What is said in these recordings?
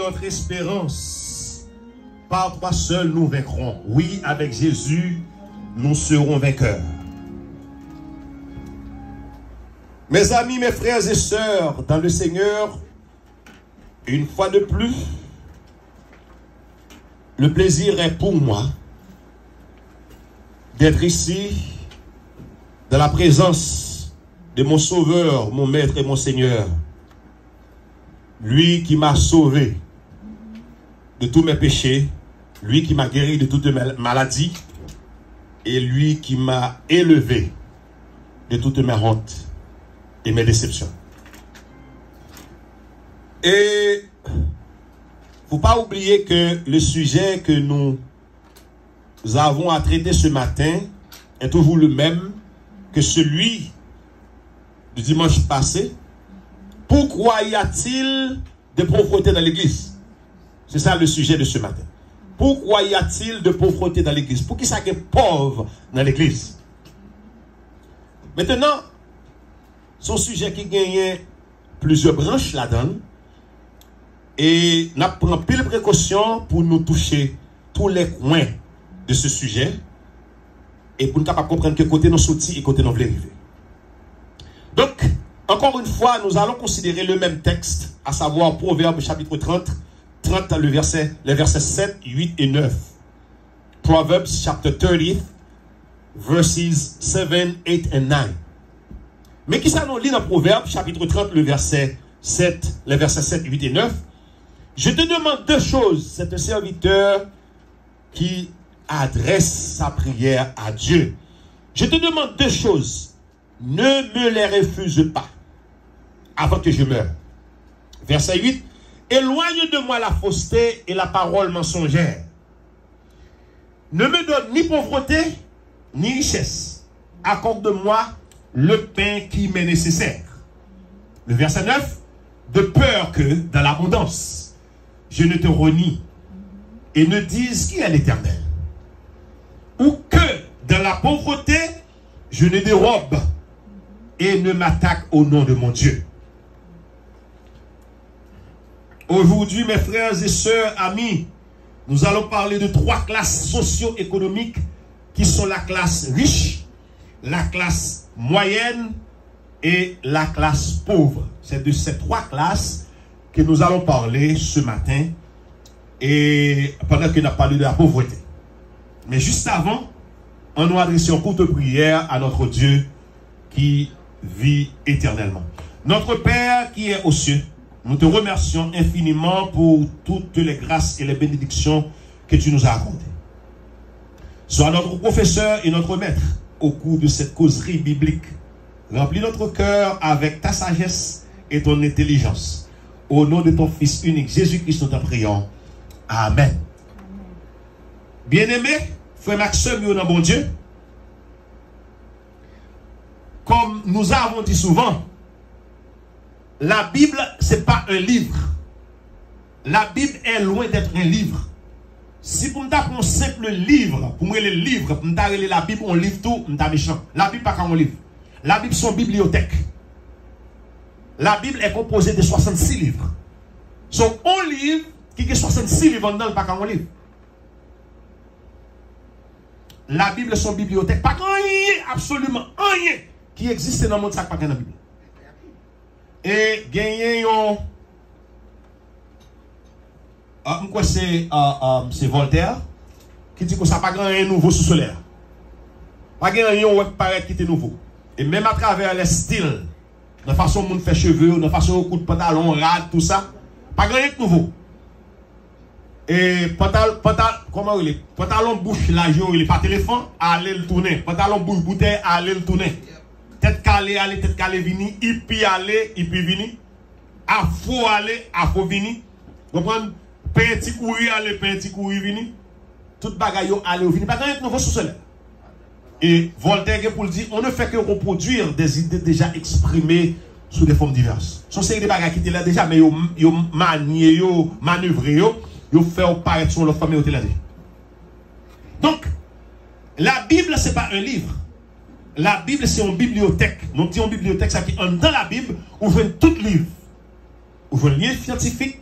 notre espérance. Par toi seul nous vaincrons. Oui, avec Jésus, nous serons vainqueurs. Mes amis, mes frères et sœurs, dans le Seigneur, une fois de plus, le plaisir est pour moi d'être ici, dans la présence de mon Sauveur, mon Maître et mon Seigneur. Lui qui m'a sauvé de tous mes péchés, lui qui m'a guéri de toutes mes maladies, et lui qui m'a élevé de toutes mes hontes et mes déceptions. Et il ne faut pas oublier que le sujet que nous avons à traiter ce matin est toujours le même que celui du dimanche passé. Pourquoi y a-t-il de pauvreté dans l'église? C'est ça le sujet de ce matin. Pourquoi y a-t-il de pauvreté dans l'église? Pour qui ça est pauvre dans l'église? Maintenant, son sujet qui gagne plusieurs branches là-dedans, et nous prenons pile précaution pour nous toucher tous les coins de ce sujet et pour nous capables comprendre que côté nous sortis et côté nous voulons arriver. Donc, encore une fois, nous allons considérer le même texte, à savoir Proverbes chapitre 30, les versets 7, 8 et 9. Proverbs chapter 30, verses 7, 8 and 9. Mais qui ça nous lit dans Proverbes chapitre 30, les versets 7, 8 et 9? Je te demande deux choses. C'est un serviteur qui adresse sa prière à Dieu. Je te demande deux choses. Ne me les refuse pas avant que je meure. Verset 8. Éloigne de moi la fausseté et la parole mensongère. Ne me donne ni pauvreté, ni richesse. Accorde-moi le pain qui m'est nécessaire. Le verset 9. De peur que, dans l'abondance, je ne te renie et ne dise qui est l'Éternel. Ou que, dans la pauvreté, je ne dérobe et ne m'attaque au nom de mon Dieu. Aujourd'hui, mes frères et sœurs, amis, nous allons parler de trois classes socio-économiques qui sont la classe riche, la classe moyenne et la classe pauvre. C'est de ces trois classes que nous allons parler ce matin et pendant qu'on a parlé de la pauvreté. Mais juste avant, on nous adresse une courte prière à notre Dieu qui vit éternellement. Notre Père qui est aux cieux, nous te remercions infiniment pour toutes les grâces et les bénédictions que tu nous as accordées. Sois notre professeur et notre maître au cours de cette causerie biblique. Remplis notre cœur avec ta sagesse et ton intelligence. Au nom de ton Fils unique, Jésus-Christ, nous t'en prions. Amen. Bien-aimés, frère Maxime, nous bon Dieu. Comme nous avons dit souvent, la Bible, ce n'est pas un livre. La Bible est loin d'être un livre. Si pour nous avons un simple livre, pour moi le livre, pour nous la Bible, on livre tout, nous sommes méchants. La Bible, pas comme on livre. La Bible, c'est une bibliothèque. La Bible est composée de 66 livres. Donc, un livre qui a 66 livres dedans, pas comme un livre. La Bible est son bibliothèque. Pas rien, absolument rien qui existe dans le monde, ça pas dans la Bible. Et gagner c'est Voltaire qui dit que ça n'a pas grand rien nouveau sous le soleil. Pas grand rien qui paraît qui est nouveau. Et même à travers les styles, la façon dont on fait cheveux, la façon dont on coupe pantalon, rad, tout ça, pas grand rien de nouveau. Et pantalon bouche la jour, il n'est pas téléphone, allez le tourner. Pantalon bouche bouteille, allez le tourner. Tête calée, vini, hippie aller, hippie vini. Afro aller, afro vini. Vous comprenez? Petit courir aller, petit courir vini. Tout bagaille aller au vini. Pas grand rien de nouveau sous cela. Et Voltaire pour le dire, on ne fait que reproduire des idées déjà exprimées sous des formes diverses. Ce sont des bagages qui étaient là déjà, mais ils ont manié, ils ont manœuvré, ils ont fait paraître sur leur famille au déjà. Donc, la Bible, ce n'est pas un livre. La Bible, c'est une bibliothèque. Nous disons bibliothèque, ça qui est dans la Bible, où vous voyez tout livre. Où vous voyez livre scientifique,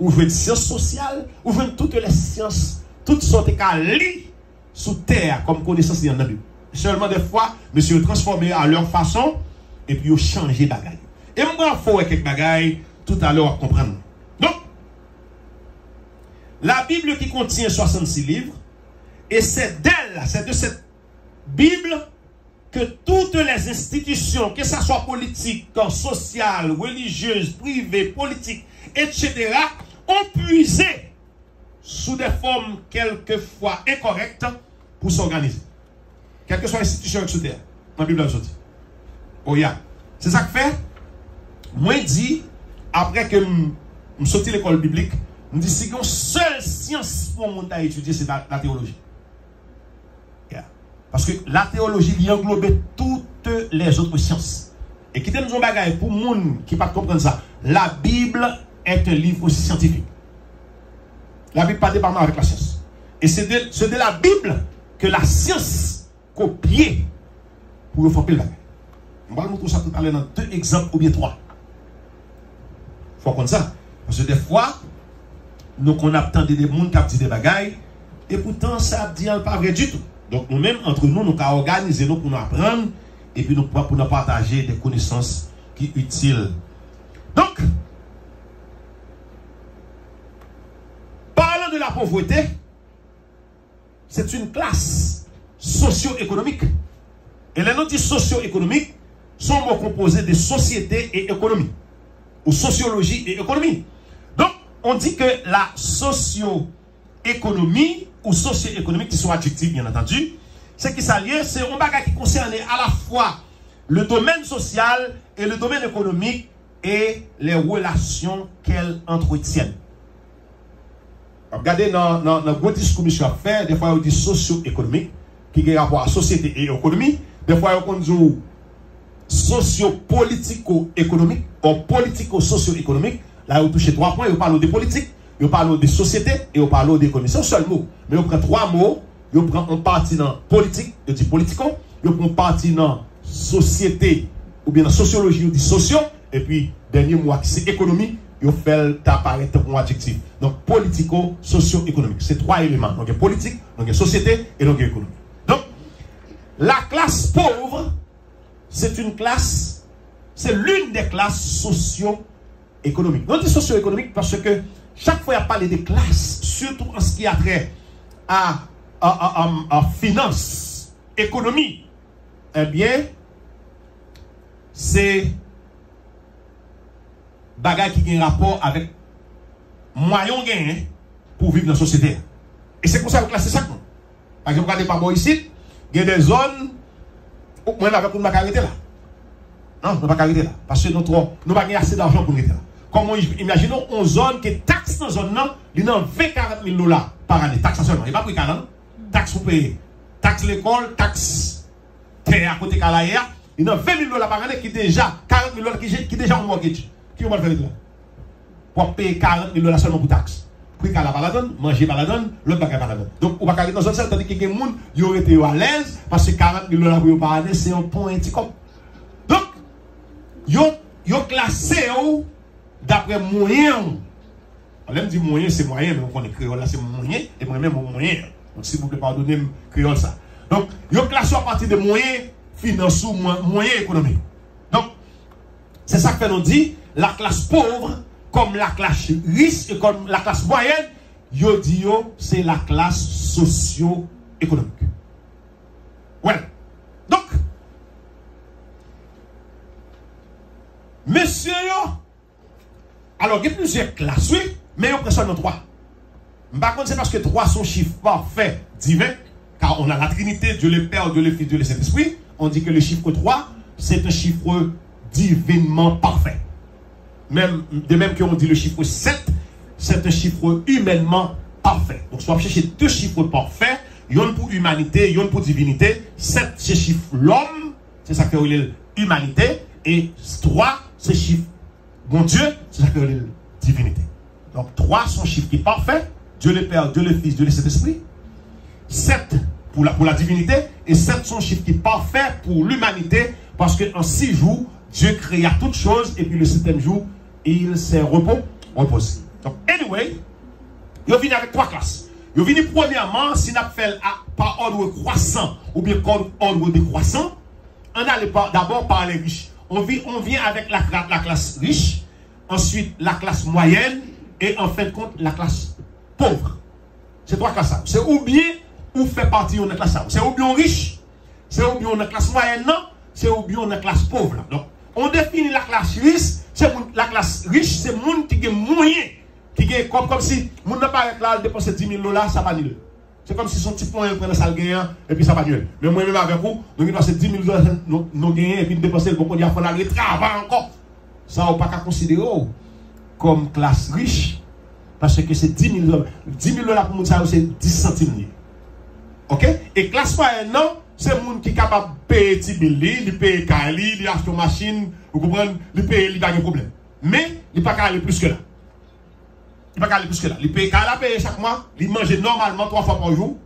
ou jouer de sciences sociales, ou jouer toutes les sciences, toutes sortes de lits sous terre comme connaissance dans la Bible. Seulement des fois, monsieur transformé à leur façon, et puis ils changé de bagaille. Et moi, il faut quelques bagailles tout à l'heure à comprendre. Donc, la Bible qui contient 66 livres, et c'est d'elle, c'est de cette Bible que toutes les institutions, que ce soit politique, sociales, religieuses, privées, politiques, etc., ont puisé sous des formes quelquefois incorrectes pour s'organiser. Quelle que soit l'institution sous terre, dans la Bible, oh, yeah. C'est ça que fait. Moi, je dis, après que je sorti de l'école biblique, je dis, si une seule science pour mon à étudier, c'est la théologie. Yeah. Parce que la théologie, il englobe toutes les autres sciences. Et qui nous ont bagaille pour les gens qui ne peuvent pas comprendre ça. La Bible est un livre aussi scientifique. La Bible pas dépendant avec la science. Et c'est de la Bible que la science copie pour faire le bagage. On va vous montrer ça tout à l'heure dans 2 exemples ou bien 3. Il faut comprendre ça. Parce que des fois, nous on a entendu des gens qui ont dit des bagailles et pourtant ça dit pas vrai du tout. Donc nous-mêmes, entre nous, nous avons organisé pour nous apprendre et puis pour nous partager des connaissances qui sont utiles. Donc, parlant de la pauvreté, c'est une classe socio-économique. Et les notions socio-économiques sont composées de société et économie, ou sociologie et économie. Donc, on dit que la socio-économie ou socio-économique, qui sont adjectifs bien entendu, c'est qui s'allie, c'est un bagage qui concerne à la fois le domaine social et le domaine économique et les relations qu'elles entretiennent. Regardez dans le gros discours que je fais, des fois on dit socio-économique, qui a rapport à société et économie, des fois on dit socio-politico-économique ou politico-socio-économique. Là, on touche 3 points, on parle de politique, on parle de société et on parle d'économie. C'est un seul mot. Mais on prend 3 mots, on prend une partie dans politique, on dit politico, on prend une partie dans société ou bien dans sociologie, on dit socio, et puis dernier mot qui c'est économie, on fait apparaître un adjectif. Donc politico, socio-économique. C'est 3 éléments. Donc il y a politique, donc il y a société et donc il y a économie. Donc la classe pauvre, c'est une classe, c'est l'une des classes socio-économiques. On dit socio-économique parce que chaque fois il y a parlé de classes, surtout en ce qui a trait à finance, économie, eh bien, c'est bagage qui a un rapport avec moyen gain pour vivre dans la société. Et c'est pour ça que vous classez ça. Par exemple, regardez par moi ici, il y a des zones où moi, avec nous, ne pas arrêter là. Non, nous ne pas arrêter là. Parce que nous n'avons pas assez d'argent pour arrêter là. Comment imaginons une zone qui taxe dans zone là, il y a 20-40 000 $ par année. Taxe seulement. Il n'y a pas pris 40. Taxe pour payer. Taxe l'école, taxe terre à côté de Kalaya. Il y a 20 000 $ par année qui déjà, 40 000 $ qui déjà ont mortgage. Qui va faire là? Pour payer 40 000 $ seulement pour taxe. Puis qu'à la baladonne, manger baladonne, l'autre bagage baladonne. Donc, on va carrer dans une zone, tandis que quelqu'un monde, il aurait été à l'aise, parce que 40 000 $ pour par année, c'est un point anti-com. Donc, yo classé d'après moyen. On aime dire moyen, c'est moyen, mais on connaît créole là, c'est moyen, et moi-même mon moyen. Donc, s'il vous plaît, pardonnez-moi créole ça. Donc, yo classé à partir de moyens financiers, moyens économiques. Donc, c'est ça que nous dit, la classe pauvre, comme la classe riche et comme la classe moyenne, yo dit yo, c'est la classe socio-économique. Voilà. Donc, monsieur yo, alors il y a plusieurs classes, oui, mais on prend seulement 3. Par contre, c'est parce que 3 sont chiffres parfaits, divins, car on a la Trinité, Dieu le Père, Dieu le Fils, Dieu le Saint-Esprit. On dit que le chiffre 3, c'est un chiffre divinement parfait. De même qu'on dit le chiffre 7, c'est un chiffre humainement parfait. Donc, soit chercher 2 chiffres parfaits, yon pour humanité, yon pour divinité. 7, c'est chiffre l'homme, c'est ça que c'est l'humanité. Et 3, c'est chiffre bon Dieu, c'est ça que c'est divinité. Donc, 3 sont chiffres qui sont parfaits. Dieu le Père, Dieu le Fils, Dieu le Saint-Esprit. 7 pour la divinité. Et 7 sont chiffres qui sont parfaits pour l'humanité. Parce qu'en 6 jours, Dieu créa toutes choses. Et puis le 7e jour, il s'est reposé. Donc, anyway, ils viennent avec 3 classes. Ils viennent premièrement, si nous fait par ordre croissant ou bien ordre décroissant, on allait d'abord par les riches. On vient avec la classe riche, ensuite la classe moyenne et en fin de compte la classe pauvre. C'est 3 classes. C'est ou bien ou fait partie de la classe. C'est ou bien riche, c'est ou bien la classe moyenne, non, c'est ou bien la classe pauvre. Là. Donc, on définit la classe riche, la classe riche, c'est le monde qui a moyen. Comme si, mon n'a pas là, dépenser 10 000 $, ça va pas. C'est comme si son petit point prend la salle gagnant et puis ça va pas. Mais moi-même avec vous, nous dépenser 10 000 $, nous gagner et puis dépenser le bon il faut aller travailler encore. Ça, on ne peut pas considérer comme classe riche parce que c'est 10 000 $. 10 000 $ pour nous, c'est 10 centimes. Ok? Et classe moyenne, non, c'est le monde qui est capable de payer 10 000 $, de payer Kali, de acheter une machine, vous comprenez, de payer, il n'y a pas de problème. Mais, il ne peut pas aller plus que là. Il ne peut pas aller plus que là. Il paye chaque mois, il mange normalement 3 fois par jour.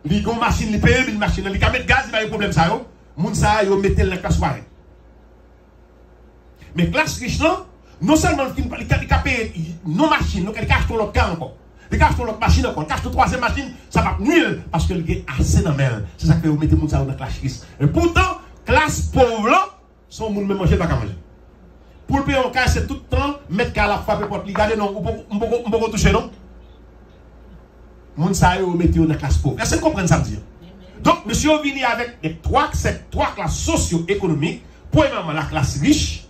Il a une machine, il paye une machine, il peut mettre gaz, il a un problème. Ça, moun ça, il met la classe moyenne. Mais classe riche, non seulement il peut payer nos machines, il peut acheter l'autre cas encore. Il peut acheter l'autre machine encore. Il peut acheter 3e machine, ça va nuire parce qu'il y a assez dans la C'est ça que vous mettez moun ça dans la classe riche. Et pourtant, classe pauvre, son moun même manger, pas qu'à manger. Pour le payer en cas, c'est tout le temps, mettre qu'à la frappe pour regarder, non, on peut toucher, non? Moun sa yo mettez dans la classe pauvre. Est-ce que vous comprenez ça me dire? Donc, monsieur vini avec les 3 classes socio-économiques. Premièrement, la classe riche.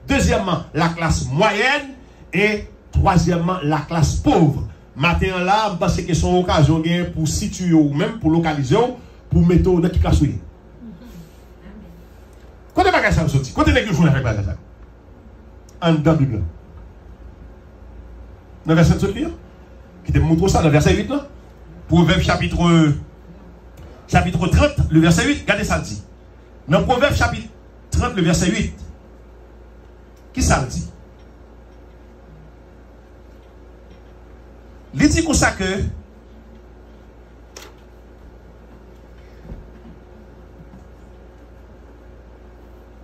Deuxièmement, la classe moyenne. Et troisièmement, la classe pauvre. Maintenant là, je pense que c'est une occasion pour situer ou même pour localiser pour mettre dans quelle classe. Quand est-ce que ça vous sortit? Quand est-ce que vous jouez avec la classe? En dans la Bible. Dans le verset de lire, qui te montre ça, dans le verset 8, là. Proverbe chapitre 30, le verset 8, regardez ça dit. Dans Proverbe chapitre 30, le verset 8, qui ça dit? Il dit comme ça que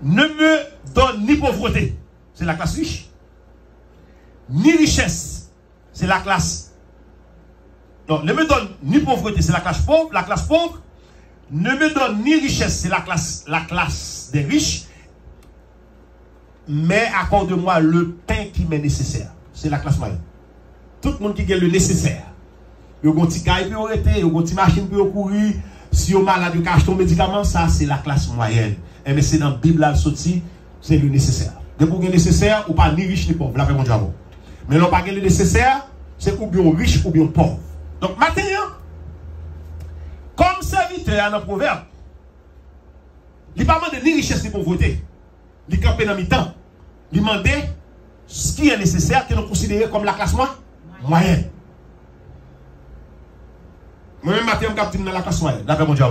ne me donne ni pauvreté, c'est la classe riche, ni richesse, c'est la classe. Non, ne me donne ni pauvreté, c'est la classe pauvre. La classe pauvre ne me donne ni richesse, c'est la classe des riches. Mais accorde-moi le pain qui m'est nécessaire. C'est la classe moyenne. Tout le monde qui a le nécessaire. Il y a un petit caille pour arrêter, il y a une petite machine pour courir. Si vous êtes malade, vous achetez un médicament, ça c'est la classe moyenne. Et mais c'est dans la Bible, là, c'est le nécessaire. De pour le nécessaire, ou pas ni riche ni pauvre. Là, mon Dieu. Mais non, pas le nécessaire, c'est ou bien riche ou bien pauvre. Donc maintenant, comme serviteur dans le proverbe, il ne parle pas de ni richesse ni pauvreté. Il campe dans mi-temps. Il demande ce qui est nécessaire que nous considérons comme la classe moyenne. Moi-même, je suis dans la classe moyenne. D'après mon Dieu.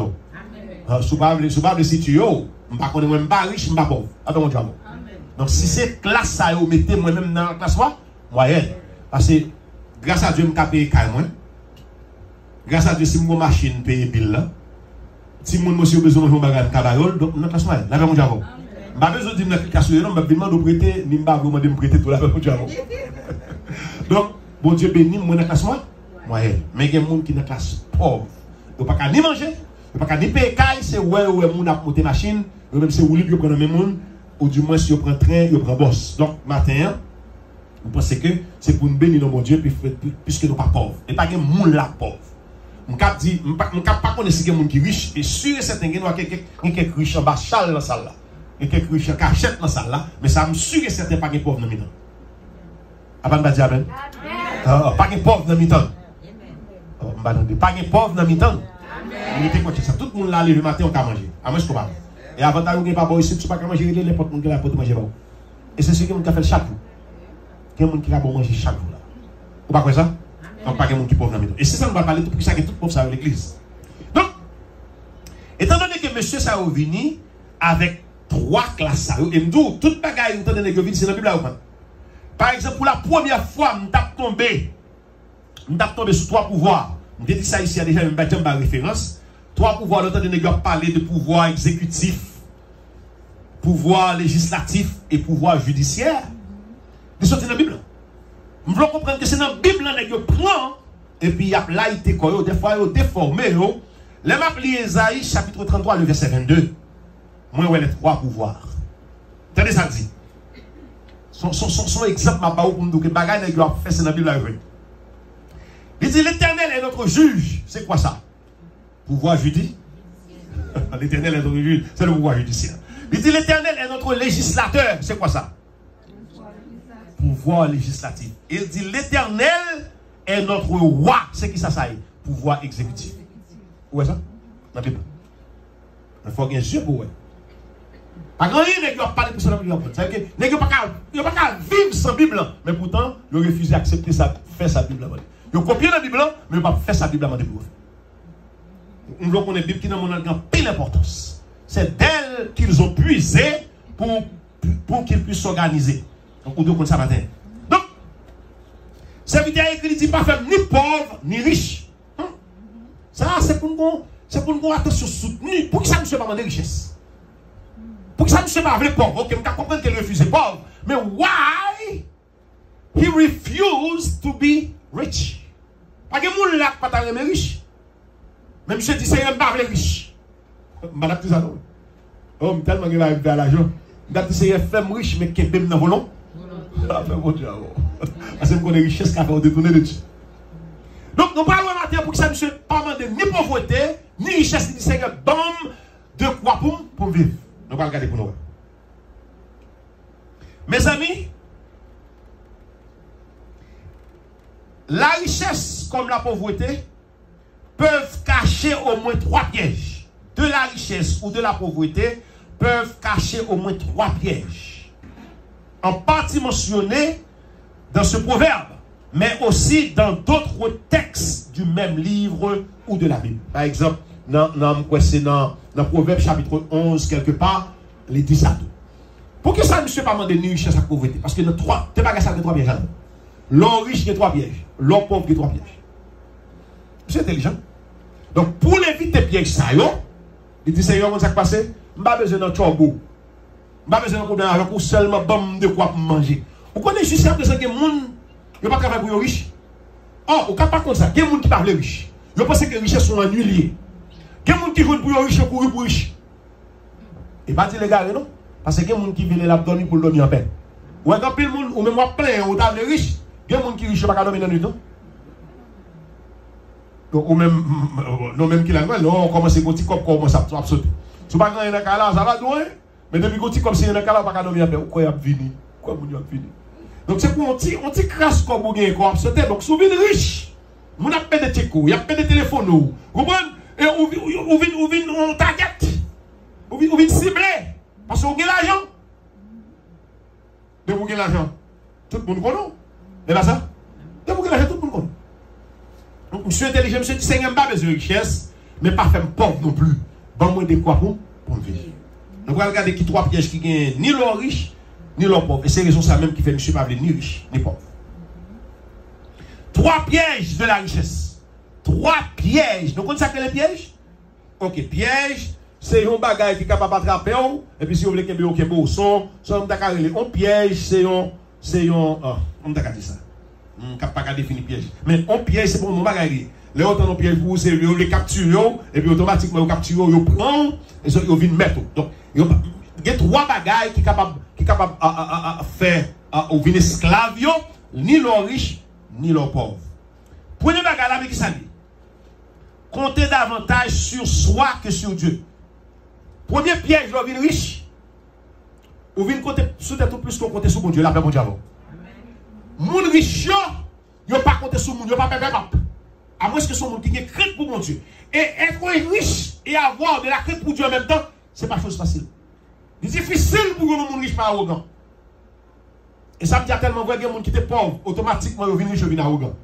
Si vous ne situez pas, je ne suis même pas riche, je ne suis pas pauvre. D'après mon Dieu. Donc si c'est classe ça, vous mettez moi-même dans la classe moyenne. Parce que grâce à Dieu, je peux payer quand même. Grâce à Dieu, si mon machine paye bill là, si mon monsieur a besoin de bagage cabayol, donc notre classe moyenne. Là, mon Dieu. Je n'ai pas besoin de dire que je vais demander de prêter, ni de me prêter tout là, mon Dieu. Donc, bon Dieu béni, moi, dans la classe moyenne. Mais il y a des gens qui sont dans la classe pauvre. Ils ne peuvent pas ni manger, ils ne peuvent pas ni payer caille, c'est ouais, les gens qui monté machine, ou même c'est où ils prennent le même monde, ou du moins si ils prennent train, ils prennent boss. Donc, matin, vous pensez que c'est pour nous bénir, mon Dieu, puisque nous ne sommes pas pauvres. Et pas de gens là pauvres. Je ne peux pas connaître si il y a des gens qui sont riches, et sûr et certain qu'il y a quelques riches en bas, châle dans la salle là. Il y a quelques riches en cachette dans la salle là, mais ça me sûr et certain pas de pauvres dans le mi-temps. Avant de dire Amen. Pas de pauvres dans le mi-temps. Pas de pauvres dans le mi-temps. Tout le monde là, le matin, on peut manger. À moi, je peux pas. Et avant de ne pas boire ici, tu ne peux pas manger, il y a n'importe qui là pour manger. Et c'est ce que nous avons fait chaque jour. Il y a des gens qui ont manger chaque jour là. Vous ne pouvez pas ça? Donc, pas de gens qui sont pauvres dans le mi-temps. Et c'est ça que nous allons parler, tout pour ça que tout pauvre ça avec l'église. Donc, étant donné que monsieur ça est venu avec 3 classes, et me dit, toute bagaille, étant donné que vous c'est dans la Bible là. Par exemple, pour la première fois, je suis tombé sur 3 pouvoirs. Je dis ça ici, il y a déjà une bâtiment de référence. 3 pouvoirs, étant donné que vous parlez de pouvoir exécutif, pouvoir législatif et pouvoir judiciaire. Ils sont dans la Bible. Vous voulez comprendre que c'est dans la Bible que prend et puis il y a là il des fois il déformé yo. Les m'a li Ésaïe chapitre 33 le verset 22. Moi ouais les trois pouvoirs. Tenez ça dit. Son exemple m'a pas pour nous que bagay nèg yo fait c'est dans la Bible là. Il dit l'Éternel est notre juge. C'est quoi ça? Pouvoir judiciaire. L'Éternel est notre juge, c'est le pouvoir judiciaire. Il dit l'Éternel est notre législateur. C'est quoi ça? Pouvoir législatif. Il dit l'Éternel est notre roi. C'est qui ça ça est? Pouvoir exécutif. Où est ça? Dans la Bible. Il faut qu'il y ait un yeux pour vous. Pas grand chose n'est pas de ça. C'est-à-dire que n'est pas qu'à vivre sans Bible. Mais pourtant, il refuse d'accepter ça, faire sa Bible. Il copie la Bible, mais il ne pas faire sa Bible. Nous voulons qu'on ait Bible qui n'a pas pile d'importance. C'est d'elle qu'ils ont puisé pour qu'ils puissent s'organiser. Donc, on doit comme ça matin. Donc, serviteur écrit, il dit pas faire ni pauvre, ni riche. Ça, c'est pour nous avoir attention soutenue. Pour que ça ne soit pas demander richesse. Pour que ça ne soit pas vrai pauvre. Ok, je comprends qu'elle refuse pauvre. Mais why he refused to be rich? Parce que mon lac pas tellement riche. Même si je dis c'est un pas riche. Madame tout ça non. Oh, tellement qu'il va arriver à l'argent. Madame c'est un femme riche mais qui est même dans volon. Ah ben mon Dieu. Parce que connaît richesse qui a fait détourner de Dieu. Donc nous parlons matin pour que ça ne soit pas demander ni pauvreté, ni richesse, ni Seigneur donne de quoi pour vivre. Nous allons regarder pour nous. Mes amis, la richesse comme la pauvreté peuvent cacher au moins trois pièges. De la richesse ou de la pauvreté peuvent cacher au moins trois pièges. En partie mentionnés dans ce proverbe, mais aussi dans d'autres textes du même livre ou de la Bible. Par exemple, dans Proverbe chapitre 11, quelque part, les 10 à tout. Pour que ça ne soit pas demandé ni richesse à pauvreté? Parce que nous trois, tu pas ça de trois pièges. L'homme riche, il y a trois pièges. L'homme pauvre, il y a trois pièges. C'est intelligent. Donc, pour éviter les pièges, ça, il dit, Seigneur, comment ça se passe? Je n'ai pas besoin d'un chorbo. Je n'ai pas besoin d'un problème avec vous, seulement de quoi manger. Vous connaissez juste après ça que les gens ne pas travailler pour les riches. Oh, au cas par contre ça, il y a des gens qui parlent riches. Ils pensent que les richesses sont ennuyés. Il y a des gens qui veulent pour les riches, courir pour les riches. Et pas dire les gars, non? Parce qu'il y a des gens qui veulent l'abdomen pour dormir en paix. Ou un peu de monde, ou même plein, ou table riche, il y a des gens qui riches pas dormir dans la nuit, non? Ou même, non, même qui l'a dit, non, on commence à petit comme commence à sauter. Si vous ne pouvez pas dans là, ça va douer. Mais depuis petit comme si il y a un cas là, on ne peut pas dormir en paix. Pourquoi il y a fini? Pourquoi il y a fini? Donc c'est pour on t'y crasse comme vous gagnez quoi sauter. Donc si vous êtes riche, vous n'avez pas de tickets, il y a pas de téléphone, vous comprenez? Et vous venez on target. Vous venez cibler. Parce que vous gagnez l'argent. De vous gagnez l'argent. Tout le monde connaît. Et là ça? De vous gagnez l'argent, tout le monde connaît. Donc je suis intelligent, je dis Seigneur, pas besoin de richesse, mais pas faire pauvre non plus. Bon moins de quoi pour vivre. Donc on va regarder qui trois pièges qui gagnent ni l'or riche, ni l'or pauvre. Et c'est raison ça même qui fait M. Pavlé ni riche, ni pauvre. Trois pièges de la richesse. Trois pièges. Donc, on sait que les pièges? Ok, piège, c'est un bagage qui est capable d'attraper, et puis si vous voulez qu'il y ait un son, un piège, c'est un. On t'a dit ça. On ne peut pas définir piège. Mais un piège, c'est pour mon bagage. Les autres, un piège, c'est le capture, et puis automatiquement, le capture, il prend, et il vient mettre. Donc, il y a trois bagages qui sont capables de faire, ou venir esclave, ni l'or riche, ni l'or pauvre. Prenez bagage là, mais qui ça dit? Comptez davantage sur soi que sur Dieu. Premier piège, l'or vient riche. Ou vient compter sur tête plus qu'on compte sur mon Dieu, la paix mon Dieu. Moun riche, yo pas compter sur mon Dieu, pas perdre map. À moins que son monde qui est crainte pour mon Dieu. Et être riche et avoir de la crainte pour Dieu en même temps, c'est pas chose facile. C'est difficile pour un monde riche pas arrogant. Et ça me dit tellement vrai qu'il y a des gens qui étaient pauvres, automatiquement ils viennent riches, ils viennent arrogants.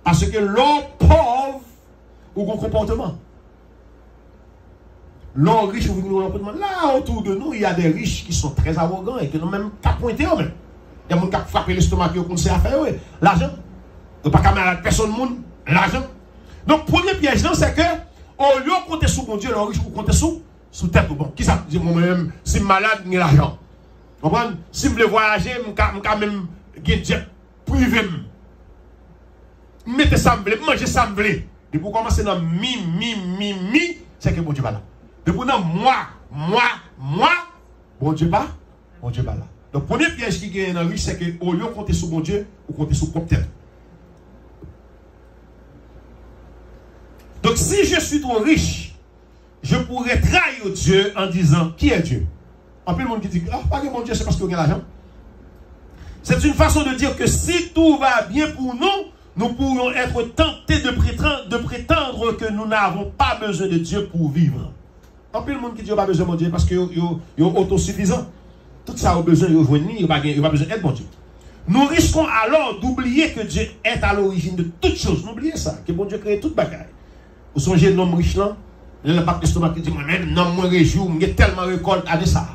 Parce que l'homme pauvre ou un comportement. L'homme riche ou un comportement. Là, autour de nous, il y a des riches qui sont très arrogants et qui n'ont même pas pointé eux-mêmes. Il y a des gens qui frappent l'estomac et qui ont à faire. L'argent. Il n'y a pas camarade, personne monde. L'argent. Donc, premier piège, c'est que, au lieu de compter sur mon Dieu, l'homme riche, vous comptez sous tête. Bon, qui ça? Je dis moi-même, si je suis malade, j'ai l'argent. Vous comprenez? Si je veux voyager, je vais même gagner jet. privé. Mettez ça, mangez ça, et pour commencer dans mi, c'est que bon Dieu pas là. Depuis dans moi, bon Dieu pas là. Donc, premier piège qui gagne dans la vie, c'est que au lieu de compter sur bon Dieu, ou compter sur propre tête. Donc, si je suis trop riche, je pourrais trahir Dieu en disant qui est Dieu. En plus, le monde qui dit ah, pas que mon Dieu, c'est parce qu'il y a l'argent. C'est une façon de dire que si tout va bien pour nous, nous pourrions être tentés de prétendre que nous n'avons pas besoin de Dieu pour vivre. En plus, le monde qui dit qu'il n'a pas besoin de mon Dieu parce qu'il est autosuffisant. Tout ça a besoin de rejoindre, il n'a pas besoin d'aide, mon Dieu. Nous risquons alors d'oublier que Dieu est à l'origine de toutes choses. N'oubliez ça, que bon Dieu crée toute bagaille. Vous songez l'homme riche là, le pape d'estomac qui dit moi-même, non, moi, réjoue, j'ai tellement récolte avec ça.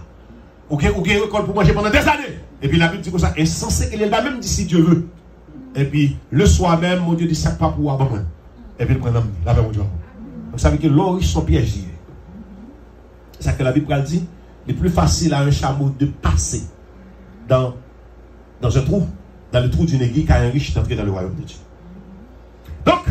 Ou qu'il récolte pour manger pendant des années. Et puis la Bible dit comme ça, insensé qu'il va même dit si Dieu veut. Et puis le soir même, mon Dieu dit ça pas pour avoir. Et puis il prend la paix, mon Dieu. Vous savez que l'homme riche sont piégés. C'est ça que la Bible dit. Il est plus facile à un chameau de passer dans un trou, dans le trou d'une aiguille, qu'à un riche d'entrer dans le royaume de Dieu. Donc,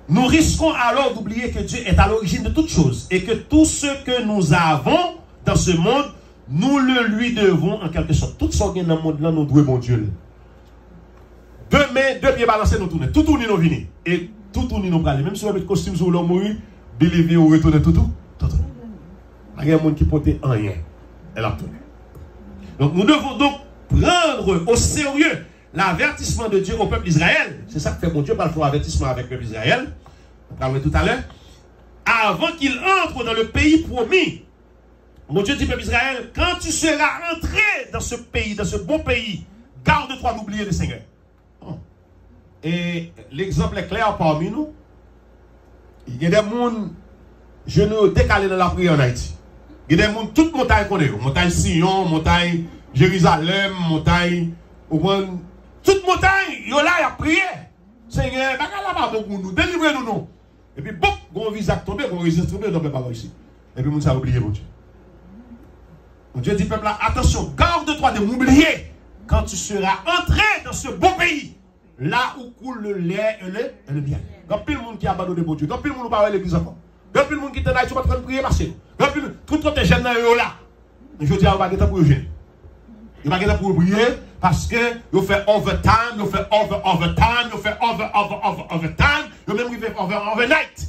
nous risquons alors d'oublier que Dieu est à l'origine de toutes choses et que tout ce que nous avons dans ce monde, nous le lui devons en quelque sorte. Tout ce qui est dans le monde là, nous devons mon Dieu. Deux mains, deux pieds balancés, nous tournons. Tout tourne, nous venons. Et tout tourne, nous prenons. Même si on met le costume sur l'homme mourir, believe ou retourner tout. Il y a un monde qui porte rien. Elle a tourné. Donc nous devons donc prendre au sérieux l'avertissement de Dieu au peuple d'Israël. C'est ça que fait mon Dieu par le avertissement avec le peuple d'Israël. On parlera tout à l'heure. Avant qu'il entre dans le pays promis. Mon Dieu dit peuple d'Israël, quand tu seras entré dans ce pays, dans ce bon pays, garde-toi d'oublier le Seigneur. Et l'exemple est clair parmi nous. Il y a des gens, je nous décalé dans la prière en Haïti. Il y a des gens, toutes montagnes qu'on est. Montagne Sion, montagne Jérusalem, montagne. Toutes montagnes, il y a là, il y a prié. Seigneur, pour nous, délivrez-nous, non. Et puis, boum, on vise à tomber, on résiste à tomber, on ne peut pas ici. Et puis, on s'est oublié, mon Dieu. Mon Dieu dit, peuple, là, attention, garde-toi de m'oublier quand tu seras entré dans ce beau pays. Là où coule le lait et le miel. Quand plus le monde qui a abandonné mon Dieu, quand plus le monde qui parle l'église encore. Quand plus le monde qui est en Haïti, tu vas te prier parce que. Quand plus tout tes jeunes là. Je dis à vous, il va pour jeûner. Il va pas pour prier parce que vous faites overtime, vous faites overtime, vous faites overtime, vous même fait overnight.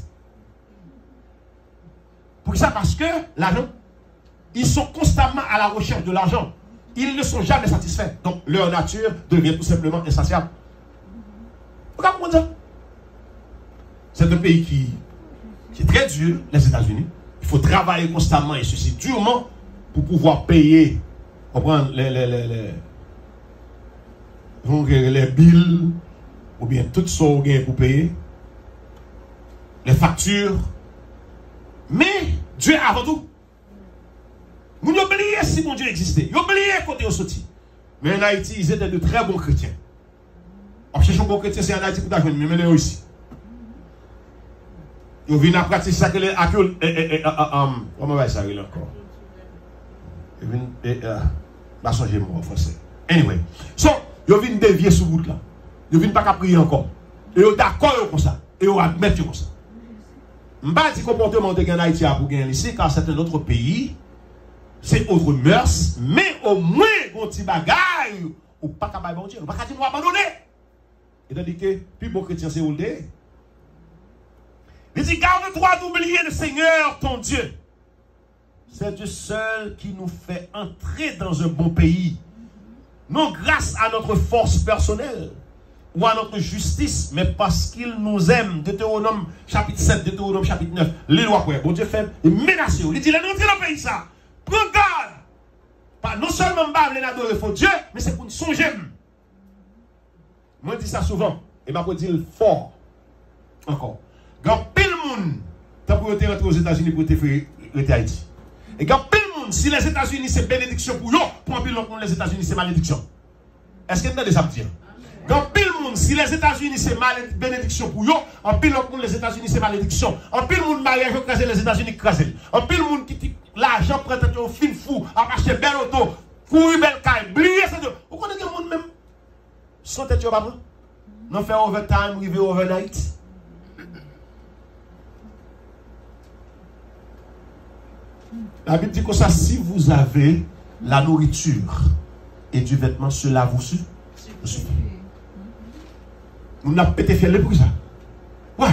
Pour ça, parce que l'argent, ils sont constamment à la recherche de l'argent. Ils ne sont jamais satisfaits. Donc leur nature devient tout simplement insatiable. Vous comprenez ça? C'est un pays qui est très dur, les États-Unis. Il faut travailler constamment et ceci durement pour pouvoir payer, comprendre, les billes, ou bien tout ce qu'on gagne pour payer, les factures. Mais Dieu avant tout. Vous oubliez si mon Dieu existait. Vous oubliez côté au sorti. Mais en Haïti, ils étaient de très bons chrétiens. On cherche un bon chrétien, c'est en Haïti pour t'ajouter, mais maintenant ici. Ils viennent à pratiquer ça que les accueils. Comment va ça encore? Ils viennent. Bah, changer moi en français. Anyway. So, ils viennent dévier sous route là. Ils viennent pas qu'à prier encore. Et ils sont d'accord comme ça. Et ils admettent comme ça. Je ne dis pas que le comportement de Haïti a pour gagner ici, car c'est un autre pays. C'est autre mœurs. Mais au moins, un petit bagaille. Ou pas qu'à bon Dieu. Ou pas qu'à dire abandonner. Et tandis que, puis bon chrétien, c'est où le dé. Il dit, garde-toi d'oublier le Seigneur, ton Dieu. C'est Dieu seul qui nous fait entrer dans un bon pays. Non grâce à notre force personnelle ou à notre justice, mais parce qu'il nous aime. Deutéronome chapitre 7, Deutéronome chapitre 9. Les lois, bon Dieu fait, il menace. Il dit, l'entrée dans le pays, ça. Prends garde. Pas non seulement les adorer faux Dieu, mais c'est pour nous songer. Moi, je dis ça souvent. Et je dire fort. Encore. Quand pile monde, tu pour rentrer aux États-Unis pour te faire Haïti. Et quand pile monde, si les États-Unis c'est bénédiction pour eux, pour pile monde, les États-Unis c'est malédiction. Est-ce que vous avez ça me dire? Quand pile monde, si les États-Unis c'est bénédiction pour eux, en pile monde, les États-Unis c'est malédiction. En pile monde, mariage crasé, les États-Unis crasé. En pile monde qui dit l'argent prête au fin fou, à acheter belle auto, courir belle caille, blier, c'est de. Vous connaissez Sans tête, pas non faire overtime, arriver overnight. La Bible dit que ça, si vous avez la nourriture et du vêtement, cela vous suffit. Nous n'avons pas été fiers pour ça. Why?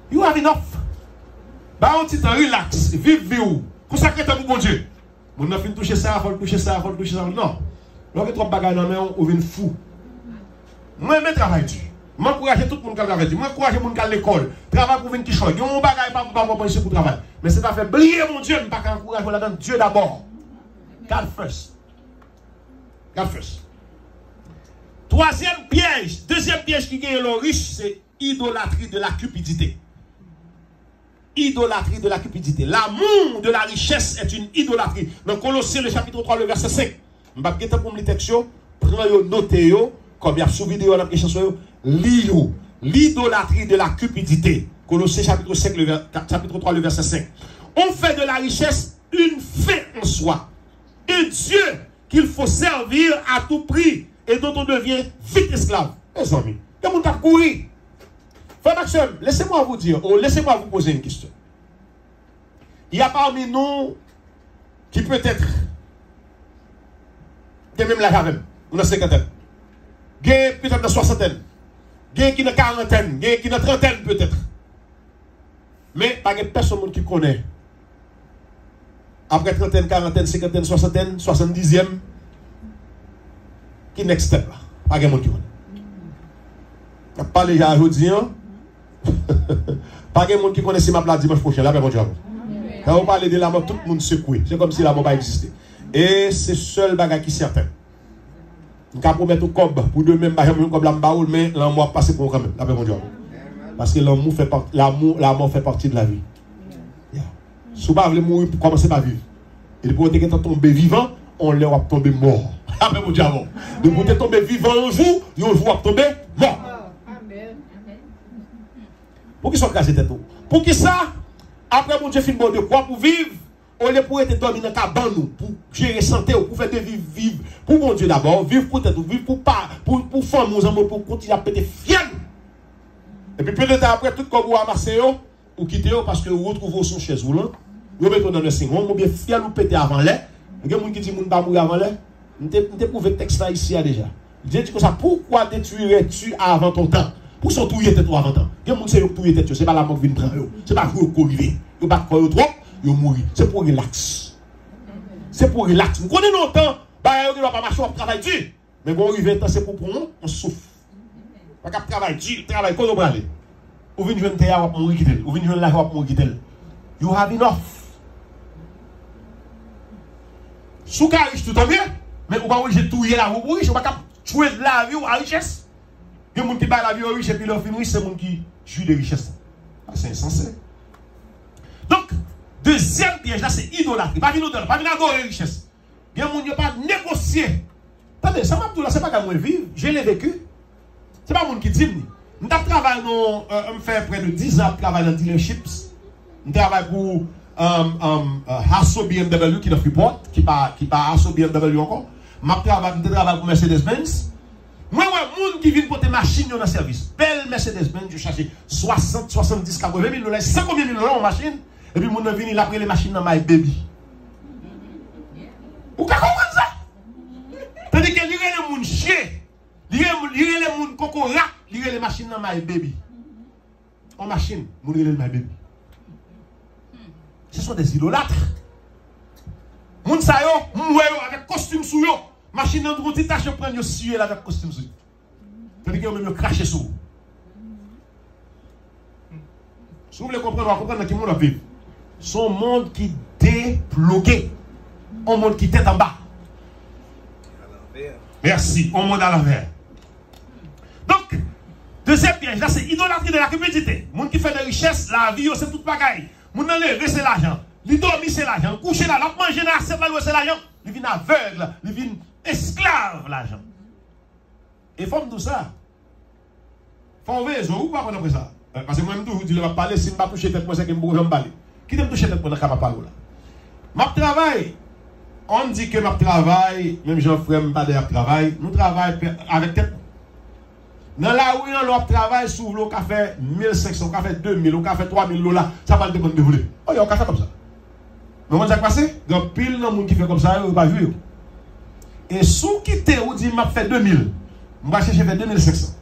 You have enough. Bah, on dit, relax, vive. Consacrez ton bon Dieu. On a fait toucher ça, il faut toucher ça, il faut toucher ça. Non. Lorsque tu as bagages dans la main, on vient fou. Moi, je travaille dur. Moi, encourage tout le monde qui travaille dur. Moi, encourage tout le monde qui à l'école. Travaille pour venir qui choque. Mon bagage pas pour penser pour travailler. Mais c'est pas fait oublier mon Dieu, mais pas qu'encourager là-dedans. Dieu d'abord. God first. God first. Troisième piège. Deuxième piège qui gagne le riche, c'est idolâtrie de la cupidité. Idolâtrie de la cupidité. L'amour de la richesse est une idolâtrie. Dans Colossiens, le chapitre 3, le verset 5. Je vais vous pour me texte, prenez notez, comme il y a sous vidéo dans la chanson, lisez l'idolâtrie de la cupidité. Colossiens, chapitre 5, chapitre 3, le verset 5. On fait de la richesse une fin en soi. Un Dieu qu'il faut servir à tout prix et dont on devient vite esclave. Les amis, il y a mon cap courir. Frère Maxime, laissez-moi vous dire, ou laissez-moi vous poser une question. Il y a parmi nous qui peut-être, qui même la même, on a cinquantaine, qui peut-être dans soixantaine, qui dans quarantaine, qui dans trentaine peut-être. Mais pas de personne qui connaît. Après trentaine, quarantaine, cinquantaine, soixantaine, 70e, qui next step là. Pas de monde qui connaît. On pas les gens aujourd'hui, pas de monde qui connaît si ma place dimanche prochain. Là, bon Dieu. Quand on parle de la mort, tout le monde secoué. C'est comme si la mort n'a pas existé. Et c'est seul bagage qui est certain. On peut promettre au cob pour demain, comme la baoul, mais l'amour passe pour quand même. Là, bon Dieu. Parce que l'amour fait partie, la mort fait partie de la vie. Si vous ne voulez mourir, pour commencer par vivre. Et pour être tombé vivant, on leur va tomber mort. Amen, mon Dieu. De pour être tombé vivant un jour, on va tomber mort. Pour qui sont cassés tête? Pour qui ça? Après, mon Dieu, fin bon de quoi pour vivre? On est pour être dormi dans la cabane, pour gérer santé, pour faire de vivre. Pour mon Dieu d'abord, vivre pour tête, vivre pour pas, pour faire nos amours, pour continuer à péter fiel. Et puis peut-être après, tout comme vous amassez, ou quittez parce que vous retrouvez son chaise roulant, vous mettez dans le signe, ou bien fiel ou péter avant l'air. Il y a des gens qui disent que vous ne pouvez pas mourir avant l'air. Vous avez prouvé le texte là ici déjà. Dieu dit que ça, pourquoi détruirais-tu avant ton temps? Pour son touiller tête avant temps. Il y a des gens qui touiller tête, c'est pas la mort qui vient prendre. C'est pas pour vous arriver. Vous pas trop, vous mourrez. C'est pour relax. C'est pour relax. Vous connaissez longtemps, vous ne va pas marcher, on travaille dur. Mais quand on arrive, c'est pour nous, on souffre. On va travailler dur, travailler quand on va aller. Vous venez jouer un théâtre, vous mourir. Vous venez jouer un lac, vous mourir. You have enough. Sous cas riche, tout en bien. Mais on va obligé touiller la vie riche, on va tuer la vie à richesse. Il y a des gens qui battent la vie aux riches et puis leur fin riche, c'est des gens qui jouent de richesse. C'est insensé. Donc, deuxième piège là, c'est idolâtrie. Pas venir adorer la richesse. Il y a des gens qui ne pas négocier. Attendez, ça m'a dit là, c'est pas comme moi vivre. Je l'ai vécu. C'est pas monde qui dit. Je travaille on fait près de 10 ans de travail dans dealerships. Je travaille pour Hasso BMW qui est dans Freeport, qui pas Hasso BMW encore. Je travaille pour Mercedes-Benz. Moi, les gens qui viennent pour des machines dans le service. Belle Mercedes-Benz, je cherche 60, 70, 80 000 $, 50 000 $ en machine. Et puis, les gens viennent après les machines dans My Baby. Vous comprenez ça? Tandis que les gens chier, les gens coco rap, les machines dans My Baby. En machine, vous les My Baby. Ce sont des idolâtres. Moun sa yo, moun avec costume sous yo. Machine dans une petite tâche, prendre yo suer avec costume sous. Tandis que yo même cracher sous. Si vous voulez comprendre, on va comprendre qui monde a vivre. Son monde qui débloqué. Un monde qui tête en bas. Merci, un monde à l'envers. Donc, deuxième piège, là c'est idolâtrie de la cupidité. Monde qui fait de richesse, la vie, c'est tout bagaille. Moun enlever c'est l'argent. Li dormi c'est l'argent. Coucher là, la manger là, c'est l'argent. Il vient aveugle, il vient esclave l'argent. Et faut tout ça. Faut veiller, ou pas après ça. Parce que moi je vous dis, je vais parler si je ne vais pas toucher tête moi c'est que je ne vais pas parler. Qui t'aime toucher tête moi dans le parler là. Ma travail. On dit que ma travail, même Jean-Frère me pas de travail, nous travaillons avec tête. Dans la rue, on travaille sur le café 1500, café 2000, au café 3000 $, ça va le dépendre de vous. Oh, il y a un café comme ça. Mais comment ça passe? Il y a pile de monde qui fait comme ça, il va pas vu. Et sous quitter ou dit, m'a fait 2000, je vais chercher 2500.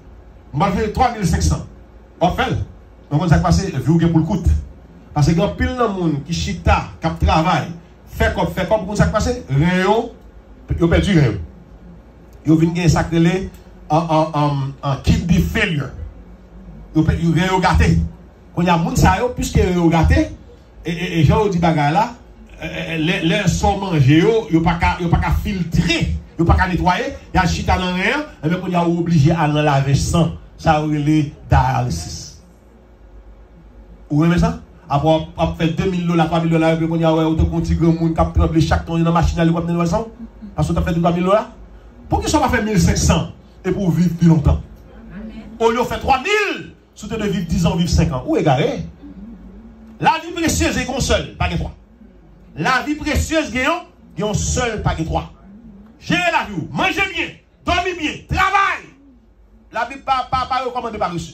Je vais faire 3500. On fait. Donc, comment ça passe? Vu pour le coût. Parce qu'il y a pile de monde qui chita, qui travaille, fait comme, comment ça passe? Réo, ils ont perdu réo. Ils ont venu sacré en kid de failure. Ils ont gâté. Quand il y a des gens, puisque ils ont gâté, et j'ai dit bagarre là, les sont mangés, ils n'ont pas qu'à filtrer, ils n'ont pas qu'à nettoyer, il y a chita dans rien, et bien quand il y a obligé à laver sang, ça aurait les dialysis. Vous voyez ça? Après, faire 2000 $, 3000 $, et puis quand il y a autant de gens qui prennent chaque temps dans la machine à l'eau, parce que tu as fait 3000 $. Pour qu'ils ne soient pas fait 1500 et pour vivre plus longtemps? Au lieu de faire 3000, si tu de vivre 10 ans, vivre 5 ans. Où est garé? La vie précieuse est qu'on seul, pas que 3. La vie précieuse est qu'on seul, pas que 3. Gérez la vie, mangez bien, dormez bien, travaillez. La Bible pas recommandée par reçu.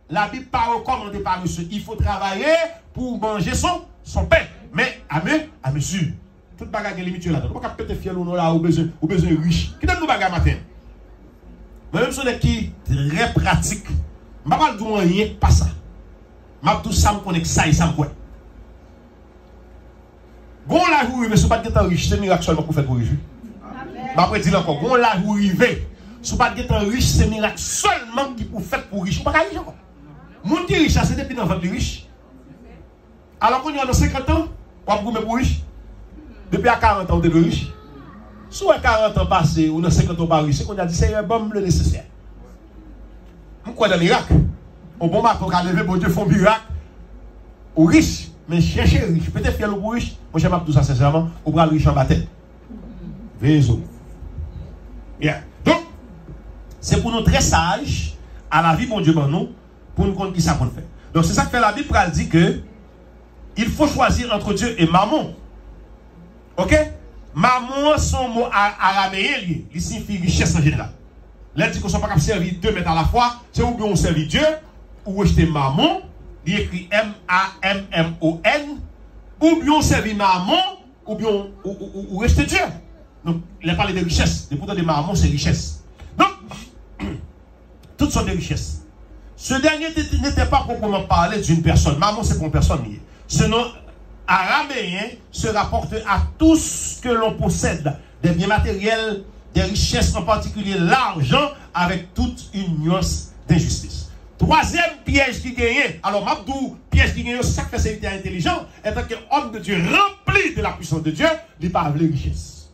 La Bible pas recommandée par reçu. Il faut travailler pour manger son pain. Mais à mesure. Toute bagarre est limitée là-dedans. On ne peut pas péter fier ou là, ou besoin riche. Qui donne nous bagarre matin? Même si on est qui très pratique, je ne vais pas dire rien, pas ça. Je vais tout ça me connaît ça et ça me quoi. Gon la joue, mais si vous ne pas riche, c'est miracle seulement pour faire pour riche. Je vais dire encore, gon la joue rive, si vous ne pas riche, c'est miracle seulement qui pour faire pour riche. Vous ne pas riche encore. Moun qui riche, c'est depuis dans votre riche. Alors qu'on y a dans 50 ans, on va vous pour riche. Depuis à 40 ans, vous êtes riche. Si vous avez 40 ans passés ou dans 50 ans pas riche, c'est qu'on a dit c'est un bon le nécessaire. Vous croyez dans le miracle? Au bon matin, on a levé, bon Dieu, font miracle. Ou riche, mais cherchez riche. Peut-être fier ou riche. Moi, j'aime tout ça sincèrement. Ou prendre riche en bataille. Vézo. Bien. Donc, c'est pour nous très sages à la vie, bon Dieu, nous, pour nous comprendre qui ça qu'on fait. Donc, c'est ça que fait la Bible, elle dit que il faut choisir entre Dieu et mammon. Ok? Maman, son mot araméen, il signifie richesse en général. Là, dit qu'on ne soit pas capable de servir 2 mètres à la fois, c'est ou bien on servit Dieu, ou rejeter maman, il écrit M-A-M-M-O-N, ou bien on servit maman, ou bien on rejeter Dieu. Donc, il a parlé de richesse. Et pourtant, de maman, c'est richesse. Donc, toutes sortes de richesses. Ce dernier n'était pas proprement parlé d'une personne. Maman, c'est pour une personne liée. Ce nom araméen se rapporte à tout ce que l'on possède, des biens matériels, des richesses, en particulier l'argent, avec toute une nuance d'injustice. Troisième piège qui gagne, alors Mabdou, piège qui gagne, c'est ça que fait serviteur intelligent, étant qu'homme de Dieu rempli de la puissance de Dieu, il parle de richesse.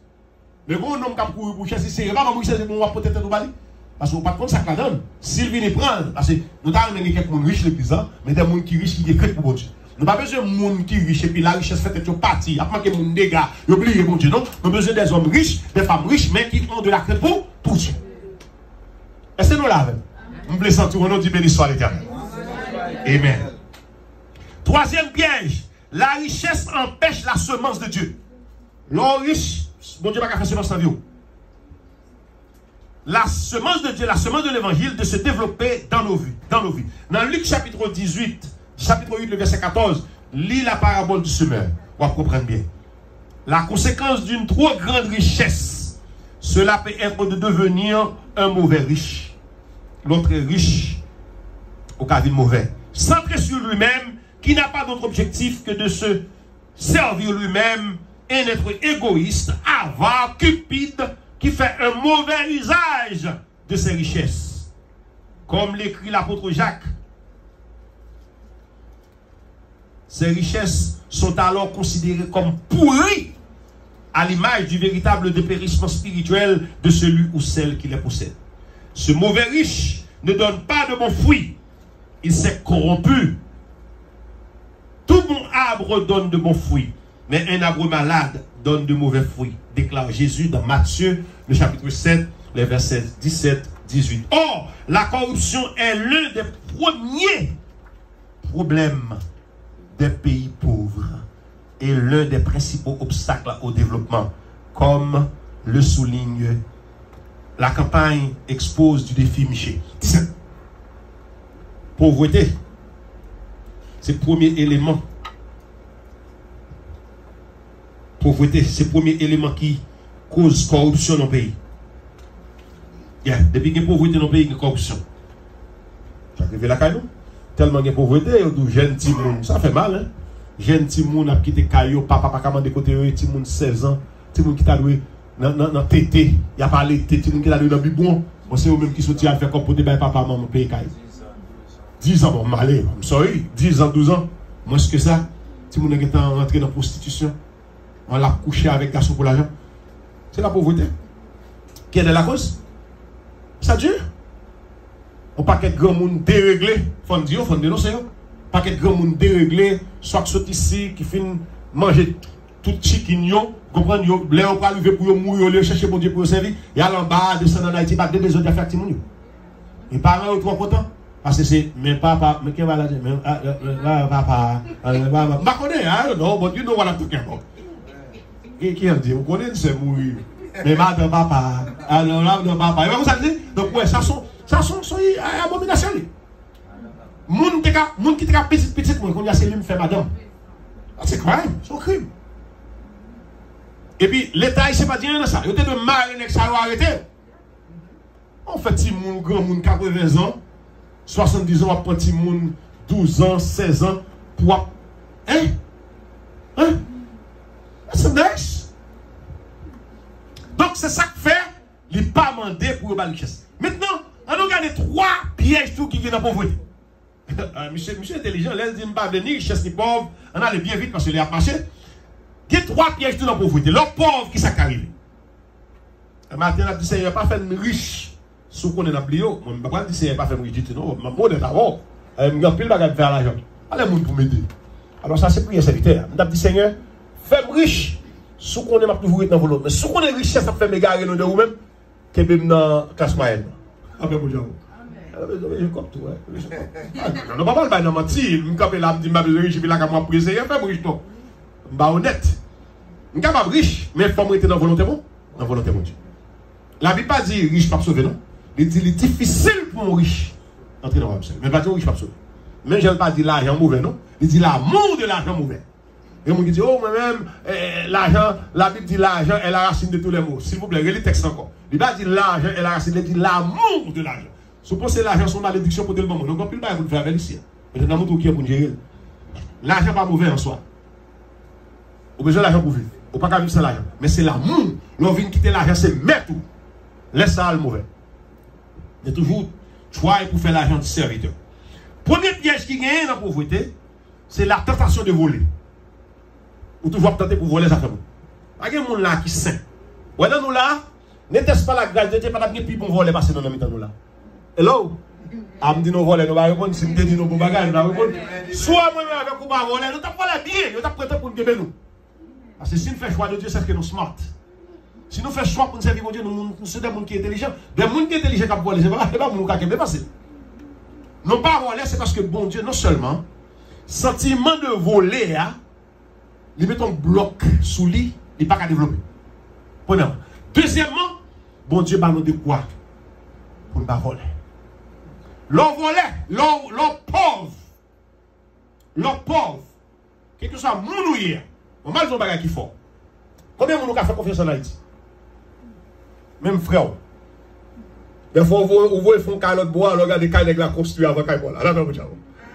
Le bon homme qui a couru pour chercher, c'est vraiment richesse, c'est bon, peut-être nous parler. Parce qu'on ne pas de ça que la donne. S'il vient prendre, parce que nous avons des gens riches les plus, mais des gens qui riches qui écrivent pour Dieu. Nous n'avons pas besoin de monde qui est riche et puis la richesse fait être partie. Après que mon dégât, il oublie mon Dieu. Non, nous avons besoin des hommes riches, des femmes riches, mais qui ont de la crainte pour Dieu. Est-ce que nous l'avons? Nous voulons sentir au nom du béni soit l'Éternel. Amen. Troisième piège, la richesse empêche la semence de Dieu. L'homme riche, bon Dieu n'a pas fait semence en vie. La semence de Dieu, la semence de l'évangile, de se développer dans nos vies. Dans Luc chapitre 18, chapitre 8, le verset 14, lis la parabole du semeur. On va comprendre bien. La conséquence d'une trop grande richesse, cela peut être de devenir un mauvais riche. L'autre est riche au cas de mauvais. Centré sur lui-même, qui n'a pas d'autre objectif que de se servir lui-même et d'être égoïste, avare, cupide, qui fait un mauvais usage de ses richesses. Comme l'écrit l'apôtre Jacques, ces richesses sont alors considérées comme pourries à l'image du véritable dépérissement spirituel de celui ou celle qui les possède. Ce mauvais riche ne donne pas de bons fruits. Il s'est corrompu. Tout bon arbre donne de bons fruits, mais un arbre malade donne de mauvais fruits, déclare Jésus dans Matthieu, le chapitre 7, les versets 17-18. Or, la corruption est l'un des premiers problèmes des pays pauvres et l'un des principaux obstacles au développement, comme le souligne la campagne expose du défi Miché. 17. pauvreté, c'est le premier élément. Pauvreté, c'est le premier élément qui cause corruption dans le pays. Depuis qu'il y a pauvreté dans le pays, il y a corruption. J'arrive là, nous. Tellement il y a pauvreté, il y a jeune petit monde. Ça fait mal, hein? Jeune petit monde a quitté Caillou, papa pas commandé côté, petit monde 16 ans, petit monde qui t'a loué dans tété, il n'y a pas les tétés, petit monde qui t'a loué dans Bibon. On sait même qui sortit à faire comme pour des papa, maman, pays Caillou. 10 ans, bon, malé, I'm sorry, 10 ans, 12 ans, moins que ça, petit monde qui est rentré dans la prostitution, on l'a couché avec garçon pour l'argent. C'est la pauvreté. Qui est de la cause? Ça dure. On paquet de grand monde déréglé, faut dire, faut dénoncer. Paquet de grand monde déréglé, soit qui sont ici, qui finissent manger tout chicken, comprendre, les on va arriver pour mourir, les chercher bon Dieu pour servir, et aller en bas, descendre en Haïti, pas de besoin de faire petit monde. Les parents sont trop contents. Parce que c'est, mais papa, mais qui va la dire, mais papa, je connais, hein, non, but you know what I'm talking about. Qui a dit, vous connaissez, c'est mourir. Mais madame, papa, alors là, papa, et vous savez, donc, ouais, ça sont abominations. Moun qui te petit, moi, qu'on y a c'est lui fait madame. C'est crime, c'est un crime. Et puis, l'État, il ne sait pas dire ça. Il était de mariner que ça va arrêter. En fait, si mon grand monde 80 ans, 70 ans, après petit monde 12 ans, 16 ans, pour. C'est nice. Donc, c'est ça que fait, il n'est pas mandé pour la richesse. Maintenant, on a regardé 3 pièges qui viennent dans la pauvreté. Monsieur intelligent, laisse dire pas venir, richesse ni pauvre, on allait bien vite parce qu'il a marché. Il y a 3 pièges dans la pauvreté. Le pauvre qui s'est arrivé. Maintenant, on a dit, Seigneur, pas fait riche. Si on est dans le bio, je ne vais pas dire que pas fait riche du tout. Non, je ne vais pas d'abord. Je ne vais pas faire l'argent. Allez, mon pour m'aider. Alors, ça, c'est prier serviteur. Je dis, Seigneur, fais-moi riche. Si on est toujours dans le mais si on est riche, ça fait m'égarer de vous-même, que même dans la classe moyenne. Amen, mon Dieu. Je comme tout. Je ne vais pas parler de mentir. Je ne vais pas dire que je suis riche, je vais pas prier. Fais-moi riche, non. Je suis honnête. Je ne suis pas riche, mais il faut me rester dans la volonté, bon? Dans la volonté, mon Dieu. La Bible pas dit riche pas sauvé, non? Il dit c'est difficile pour un riche d'entrer dans le royaume. Mais pas dire riche pas sauvé. Mais je ne pas dire l'argent mauvais, non? Il dit l'amour de l'argent mauvais. Et on dit, oh, moi-même, l'argent, la Bible dit l'argent est la racine de tous les mots. S'il vous plaît, regardez le texte encore. Il va dire l'argent est la racine, il dit l'amour de l'argent. Supposez l'argent sont malédiction pour tout le monde. Donc, on peut pas vous le faire avec ici. Mais c'est l'amour qui est pour gérer. L'argent n'est pas mauvais en soi. On a besoin de l'argent pour vivre. On ne peut pas vivre sans l'argent. Mais c'est l'amour. L'on vient quitter l'argent, c'est mettre tout. Laisse ça le mauvais. Mais toujours, try pour faire l'argent du serviteur. Premier piège qui gagne dans la pauvreté, c'est la tentation de voler. Ou toujours tenter pour voler les affaires. Il y a des gens là qui sont saints. Ou dans nous là, n'était-ce pas la grâce de Dieu, pas la plus pour voler passer dans nous là. Hello? A me dit nous voler, nous va répondre. Si me dit nous pour bagarre, nous va répondre. Soit moi-même avec vous va voler, nous t'as pas la bien, nous t'as prêté pour nous guérir nous. Parce que si nous faisons choix de Dieu, c'est que nous smart. Si nous faisons choix pour nous servir Dieu, nous sommes des gens qui sont intelligents. Des gens qui sont intelligents qui volent, c'est pas nous qui sont passer. Non pas voler, c'est parce que bon Dieu, non seulement, sentiment de voler, il met un bloc sous lui, il n'est pas qu'à développer. Premièrement. Deuxièmement, bon Dieu va nous de quoi? Pour ne pas voler. L'on volait, l'on pauvre, quel que soit mon hier, on va dire un bagage qui fort. Combien de gens ont fait confiance en Haïti? Même frère. Des fois, on voit un caillot de bois, on regarde des caillots la construire avant caillot.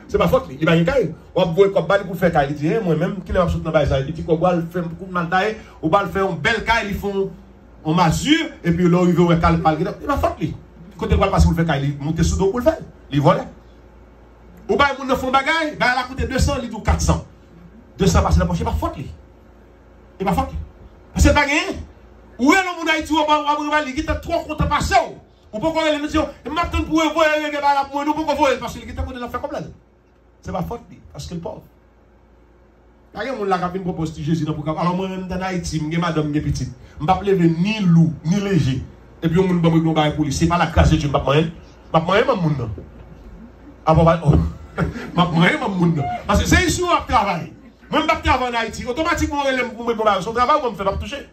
C'est pas faute, il va y avoir un caillot. On va voir comme pour faire caillot. Il dit, moi-même, qui est absolument dans le bail, il dit qu'on va faire un coup de mantaille, on va faire une belle caille, ils font en masure, et puis là, il veut un caillot. Il va faute, lui. Quand il va passer pour faire caillot, il monte sous dos pour le faire. Il vole. Ou bien, il font bagaille, il a coûté 200, il dit 400. 200 passer la poche, il va faute, lui. Il va faute. Parce que c'est pas gagné. Où est le monde Haïti, on va il est trop content passer. Ou pourquoi les missions, et maintenant pour voir pour nous pour voir parce qu'il est content de faire comme là. C'est pas faute parce qu'il est pauvre. Quand il y a un monde qui propose Jésus dans pour alors moi même dans Haïti, je madame je petite. Je ne vais pas lever ni loup ni léger. Et puis on me dit que pour lui, c'est pas la grâce de Dieu, je ne vais pas moyen mon monde. Ah bon moyen mon monde. Parce que c'est ici où on travaille. Moi je travaille en Haïti, automatiquement son travail on me fait pas toucher.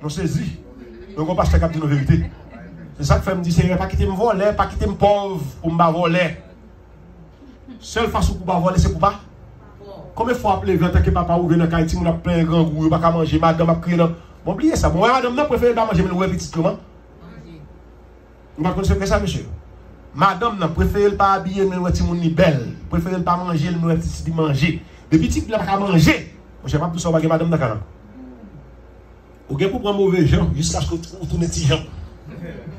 On saisit. Donc on passe à capter nos vérités. C'est ça que fait me dire, Seigneur, pas quitter me voler, pas quitter me pauvre pour me voler. Seule façon pour me voler, c'est pour pas. Combien de fois appeler en tant que papa ou venir dans Haïti, on a plein grand goût, pas manger, madame a crié non. Bon, oubliez ça. Moi, madame n'a préféré pas manger, mais nous petit comment? On va connaître ça, monsieur. Madame n'a préféré pas habiller, mais nous petit monde ni belle. Préféré pas manger, nous petit manger. Les petits n'a pas manger. Je sais pas tout ça, on va madame d'accord. Ou bien pour prendre mauvais gens jusqu'à ce que vous tournez petit gens.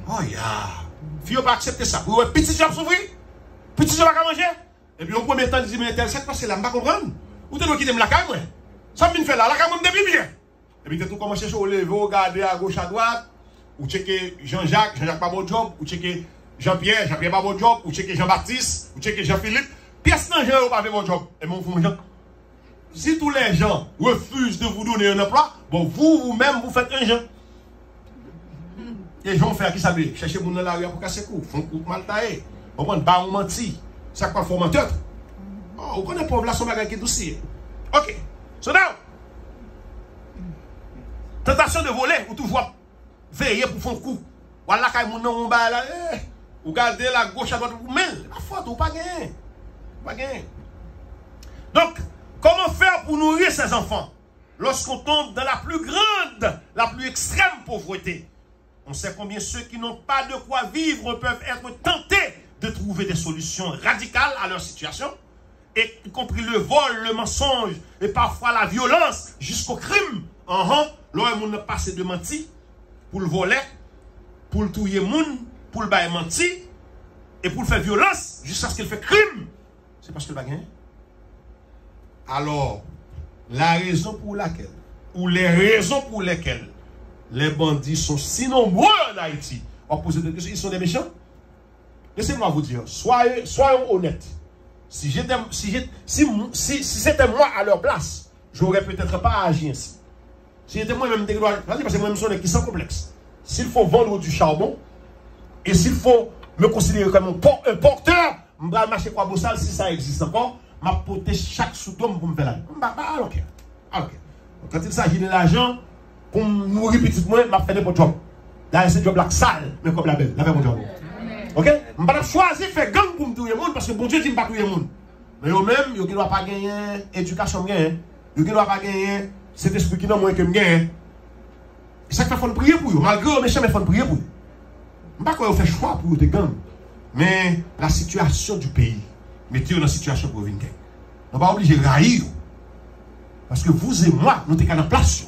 Oh ya. Fille pas accepter ça. Vous petit gens s'ouvrir. Petit gens pas manger. Et puis au premier temps, dit mais tel ça parce que là, on va comprendre. Ou tu dois quitter la caille moi. Ça me fait là, la caille me depuis bien. Et puis tu commences à chercher au lever, regarder à gauche à droite, ou checker Jean-Jacques, Jean-Jacques pas bon job, ou checker Jean-Pierre, Jean-Pierre pas bon job, ou checker Jean-Baptiste, ou checker Jean-Philippe. Pièce non Jean pas bon job. Et mon fou Jean. Si tous les gens refusent de vous donner un emploi, bon vous-même vous faites un Jean. Les gens font qui ça veut chercher mon dans la rue pour casser coup, font coup mal taillé. On prend pas on menti. Ça quoi faut menteur. Oh, on connaît pauvre là son bagage qui douce. OK. So now, tentation de voler ou toujours veiller pour faire coup. Voilà quand mon nom ba là, ou garder la gauche à droite pour mais la faute ou pas gagner. Pas gagner. Donc, comment faire pour nourrir ses enfants lorsqu'on tombe dans la plus grande, la plus extrême pauvreté? On sait combien ceux qui n'ont pas de quoi vivre peuvent être tentés de trouver des solutions radicales à leur situation, et y compris le vol, le mensonge, et parfois la violence, jusqu'au crime. L'homme n'a pas assez de menti pour le voler, pour le tuer moun, pour le bailler menti, et pour le faire violence, jusqu'à ce qu'il fait crime. C'est parce que le bagage. Alors, la raison pour laquelle, ou les raisons pour lesquelles les bandits sont si nombreux en Haïti, on pose des questions, ils sont des méchants. Laissez-moi vous dire, soyons honnêtes. Si c'était moi à leur place, j'aurais peut-être pas agi ainsi. Si j'étais moi-même, parce que moi-même, je suis qui sans complexe. S'il faut vendre du charbon, et s'il faut me considérer comme un porteur, je vais marcher quoi bossal si ça existe encore, je vais porter chaque sous-homme pour me faire la vie. Alors, quand il s'agit de l'argent, pour nourrir petit moi, je vais faire des job. Là, c'est un job là sale, mais comme la belle, la mon job. Ok? Je ne vais pas choisir de faire gang pour me tuer le monde parce que bon Dieu dit que je ne vais pas tuer le monde. Mais eux-mêmes, ils ne doivent pas gagner éducation, ils ne doivent pas gagner cet esprit qui n'a moins que me gagner. Et ça fait faut prier pour eux. Malgré eux, méchants, mais il faut prier pour eux. Je ne sais pas quoi faire choix pour eux de gang. Mais la situation du pays, mettez-vous dans la situation pour venir. On ne va pas obliger de railler. Parce que vous et moi, nous sommes dans la place.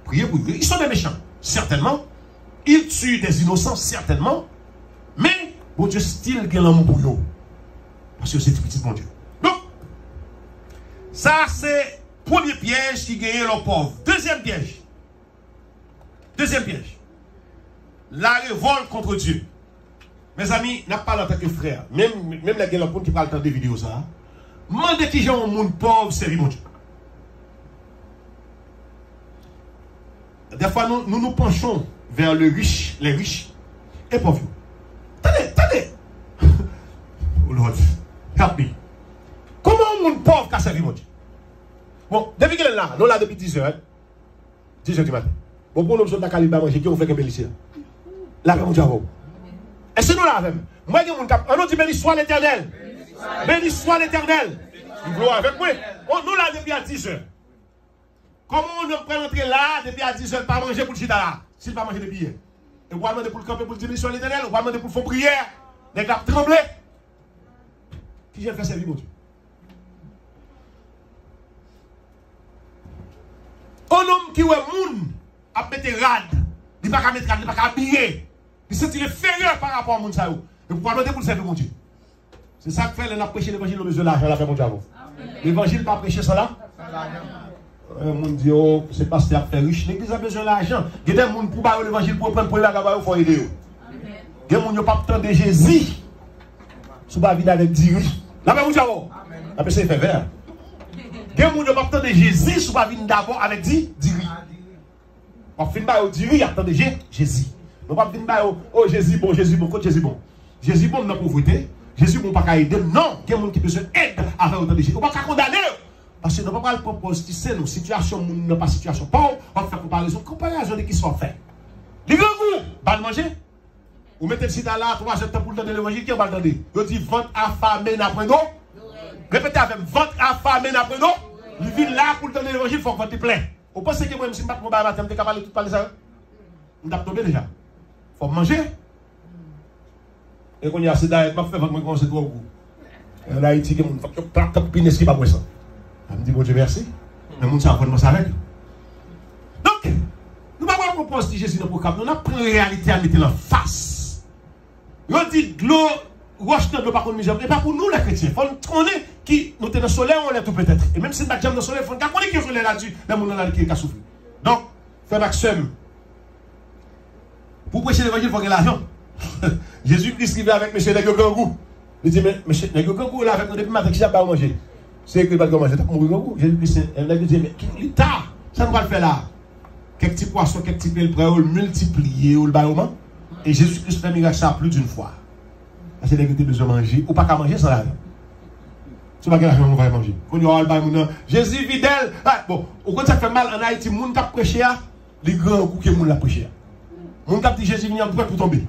Priez pour eux. Ils sont des méchants, certainement. Ils tuent des innocents, certainement. Mais, bon Dieu, style qu'il l'amour pour eux. Parce que c'est petit bon Dieu. Donc, ça c'est le premier piège qui gagne le pauvre. Deuxième piège. Deuxième piège. La révolte contre Dieu. Mes amis, n'a pas en tant que frère. Même les gens qui parlent dans des vidéos, ça. Demandez qui j'ai un monde pauvre, c'est mon Dieu. Des fois, nous penchons vers les riches et pauvres. Tenez. Oh Lord, help me. Comment un monde pauvre a servi mon Dieu? Bon, depuis qu'il est là, nous là depuis 10h. 10h du matin. Bon, pour nous, nous sommes dans le calibre manger, qui ont fait que béni ici. Là, mon Dieu. Est-ce que nous l'avons? Moi, on nous dit béni soit l'Éternel. Béni soit l'Éternel. Nous avec moi. Nous là depuis à 10h. Comment on peut rentrer là depuis à 10h, pas manger pour le chita là? S'il pas manger des billets. Et on va demander pour le camper pour le dire béni soit l'Éternel. On va demander pour le faire prière. Les gars trembler. Qui j'ai fait servir mon Dieu? Un homme qui est moun a pété rad, il ne peut pas mettre rad, il ne peut pas habiller. Il se tire inférieur par rapport à mon Dieu. Et pourquoi demander pour le servir mon Dieu? C'est ça que fait, on a prêché l'évangile, on a besoin de l'argent, on a fait mon Dieu. L'évangile pas prêché ça là? Mon Dieu, c'est parce qu'il a fait riche, l'église a besoin de l'argent. Il y a des gens pour parler l'évangile pour prendre pour les bagages, il faut aider. Il y a des gens qui n'ont pas besoin de Jésus. Sous la vie avec 10 riches. La paix, mon Dieu. La paix, c'est fait vert. Il y a des gens qui n'ont pas besoin de Jésus sous la vie d'abord avec 10 riches. On finit par dire, il y a tant de Jésus. On va finir par oh Jésus bon, Jésus bon, côté Jésus bon. Jésus bon dans la pauvreté. Jésus bon pas aider. Non, il y a des gens qui besoin d'aide à faire autant de Jésus. On va pas condamner. Parce que nous ne pouvons pas le proposer, si c'est une situation, nous pas situation pauvre, on va faire comparaison de qui sont faits. Livrez-vous, pas le manger. Vous mettez le site là, 3 heures pour le temps de l'évangile, qui va le entendre? Vous dites vente affamée n'après nous. Répétez avec vente affamée n'après nous. Il vient là pour le temps de l'évangile, il faut que vous plein. Vous pensez que moi, je ne suis pas capable de parler tout parler ça? On a tombé déjà. Il faut manger. Et quand il y a assez d'aide, je vais faire votre conseil trop goût. En Haïti, il faut que vous pines ce qui va pas ça. Je me dis, bon Dieu, merci. Mais je ne sais pas comment ça avec. Donc, nous ne pouvons pas proposer Jésus dans le programme. Nous avons pris la réalité à mettre en face. On dit, l'eau, roche ne doit pas conduire. Et pas pour nous, les chrétiens. Il faut qu'on ait qui, nous sommes dans le soleil, on l'est tout peut-être. Et même si nous sommes dans le soleil, il faut qu'on ait qui est soleil là-dessus, les gens qui ont souffert. Donc, frère Maxime, pour prêcher l'évangile, il faut qu'il y ait l'argent. Jésus-Christ qui vient avec M. Negyo Gangou. Il dit, mais M. Negyo Gangou, là, avec nous depuis matin, qui n'a pas manger? C'est que il va manger. Tu as mourir Gangou. Jésus-Christ, il dit, mais l'État, ça ne va le faire là. Quelques petits poissons, quelques petits pelles, le multiplier, ou le baillement. Et Jésus-Christ fait miracle ça plus d'une fois. Parce que les gens ont besoin de manger, ou pas qu'à manger sans l'argent. Tu vas gagner l'argent, on va manger. On y aura le baillement. Jésus fidèle. Bon, au contraire, ça fait mal en Haïti, les gens qui ont prêché, les grands coups que les gens ont prêché. Les gens qui ont dit Jésus vient pour tomber.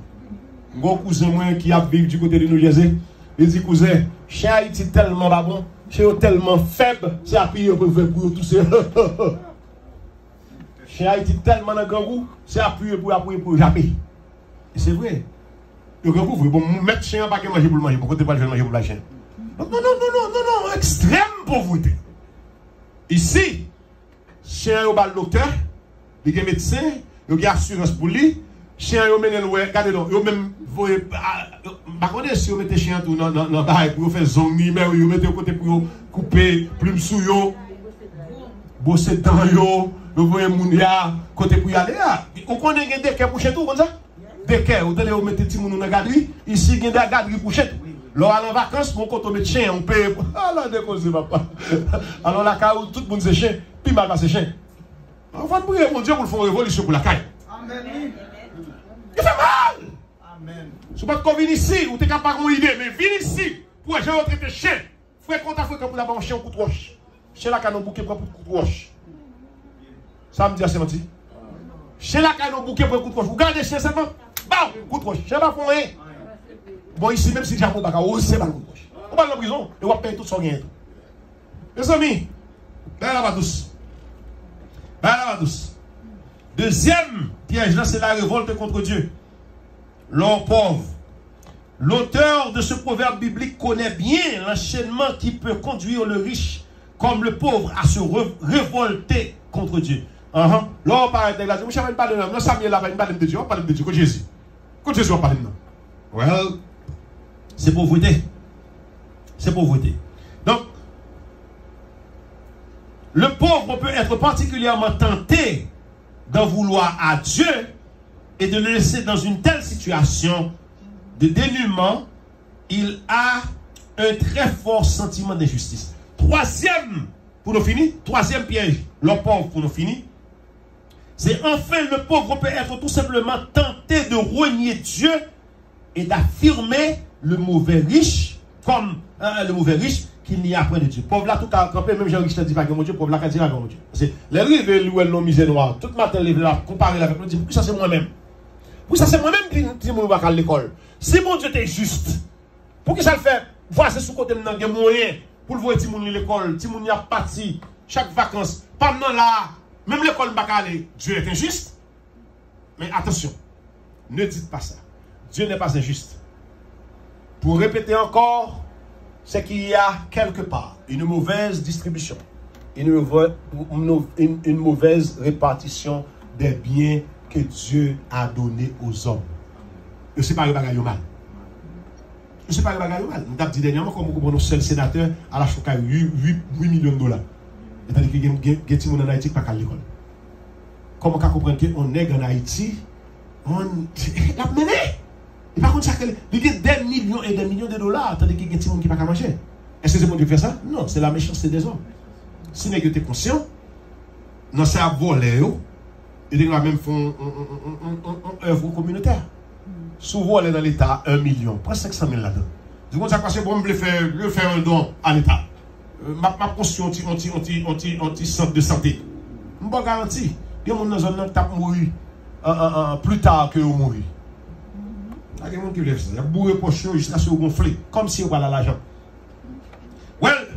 Mon cousin moi qui a vécu du côté de New Jersey, il dit cousin, chez Haïti tellement pas bon, chez eux tellement faible, c'est appuyé pour faire pour tout ça. Chez Haïti tellement dans grand goût, c'est appuyé pour jamais. Et c'est vrai. Le grand goût, vous bon mettre chien pas que manger pour le manger, pour côté pas le manger pour la chien. Non, extrême pauvreté. Ici, chien au bal docteur, il y a médecin, il y a assurance pour lui. Chien yo mène loin, regardez donc, yo même voyez pas connait si yo mette chien tout dans bail pour faire zongi, mais yo mette côté pour couper plume sou yo. Bosser dans yo, yo voyez moun ya côté pour y aller. On connaît gen des pour chien tout comme ça. Des quai, ou télé yo mette ti moun dans garderie, ici gen des garderie pour chien. Là en vacances, mon côté met chien, on paye. Ah là de cause papa. Alors la caille tout le monde c'est chien, puis mal passer chien. On va prier mon Dieu pour le faire révolution pour la caille. Amen. Il fait mal. Amen. Si vous ne venez ici, vous êtes capable de idée, mais venez ici pour que je vous traite chien. Frère, quand vous avez un chien au coup de roche. Chien là, qui a un bouquet pour un coup de roche. Ça me dit assez menti. Chien là, qui a un bouquet pour un coup de roche. Vous gardez chien seulement. Bam, coup de roche. Chien pas pour rien. Bon, ici, même si j'ai un coup de roche, c'est pas le coup de roche. On va dans la prison et on va payer tout son gain. Mes amis, ben là, va tous. Ben là, va tous. Deuxième piège, là, c'est la révolte contre Dieu. L'homme pauvre. L'auteur de ce proverbe biblique connaît bien l'enchaînement qui peut conduire le riche comme le pauvre à se révolter contre Dieu. L'homme parle de la Dieu. Je ne parle pas de Samuel, là, il parle de Dieu. On parle de Dieu, contre Jésus. Contre Jésus, on parle de nous. Well, c'est pauvreté. C'est pauvreté. Donc, le pauvre peut être particulièrement tenté d'en vouloir à Dieu et de le laisser dans une telle situation de dénuement, il a un très fort sentiment d'injustice. Troisième, pour nous finir, troisième piège, l'homme pauvre pour nous finir, c'est enfin le pauvre peut être tout simplement tenté de renier Dieu et d'affirmer le mauvais riche comme le mauvais riche qu'il n'y a point de Dieu. Pauvre là, tout a campé, même Jean-Riche te dit pas que mon Dieu, pauvre là, qui dit pas que mon Dieu. C'est les rives où elles l'ont misé noir. Toute matin, les là, comparé avec nous, dit, ça c'est moi-même. Pour ça c'est moi-même qui dit, mon va à l'école. Si mon Dieu était juste, pour que ça le fait, voir c'est sous côté de il y a moyen pour le voir si mon l'école, si mon y a parti, chaque vacances, pendant là, même l'école ne va pas aller. Dieu est injuste. Mais attention, ne dites pas ça. Dieu n'est pas injuste. Pour répéter encore, c'est qu'il y a quelque part une mauvaise distribution, une mauvaise répartition des biens que Dieu a donnés aux hommes. Je ne sais pas le bagage mal. Je ne sais pas le bagage mal. Nous avons dit dernièrement comme nous seul sénateur à la choc 8 millions de dollars. C'est-à-dire qu'il y a des gens en Haïti qui ne sont pas à l'école. Comment on comprend qu'on est en Haïti, on l'a mené. Et par contre, il y a des millions et des millions de dollars, tandis qu'il y a des gens qui ne peuvent pas manger. Est-ce que c'est bon de faire ça? Non, c'est la méchanceté des hommes. Si vous êtes conscient, non, c'est à voler, et ils même font une œuvre communautaire. Souvent, on est dans l'État 1 million, presque 500 000 là-dedans. Du coup, ça passe bon, je vais faire un don à l'État. Ma conscience anti-centre de santé. Je ne garantis. Il y a des gens qui ont mouru plus tard que vous mourrez. Il y a des gens qui lèvent ça. Il y a bourré pochon jusqu'à ce gonfler, comme si on parlait à l'argent. Well,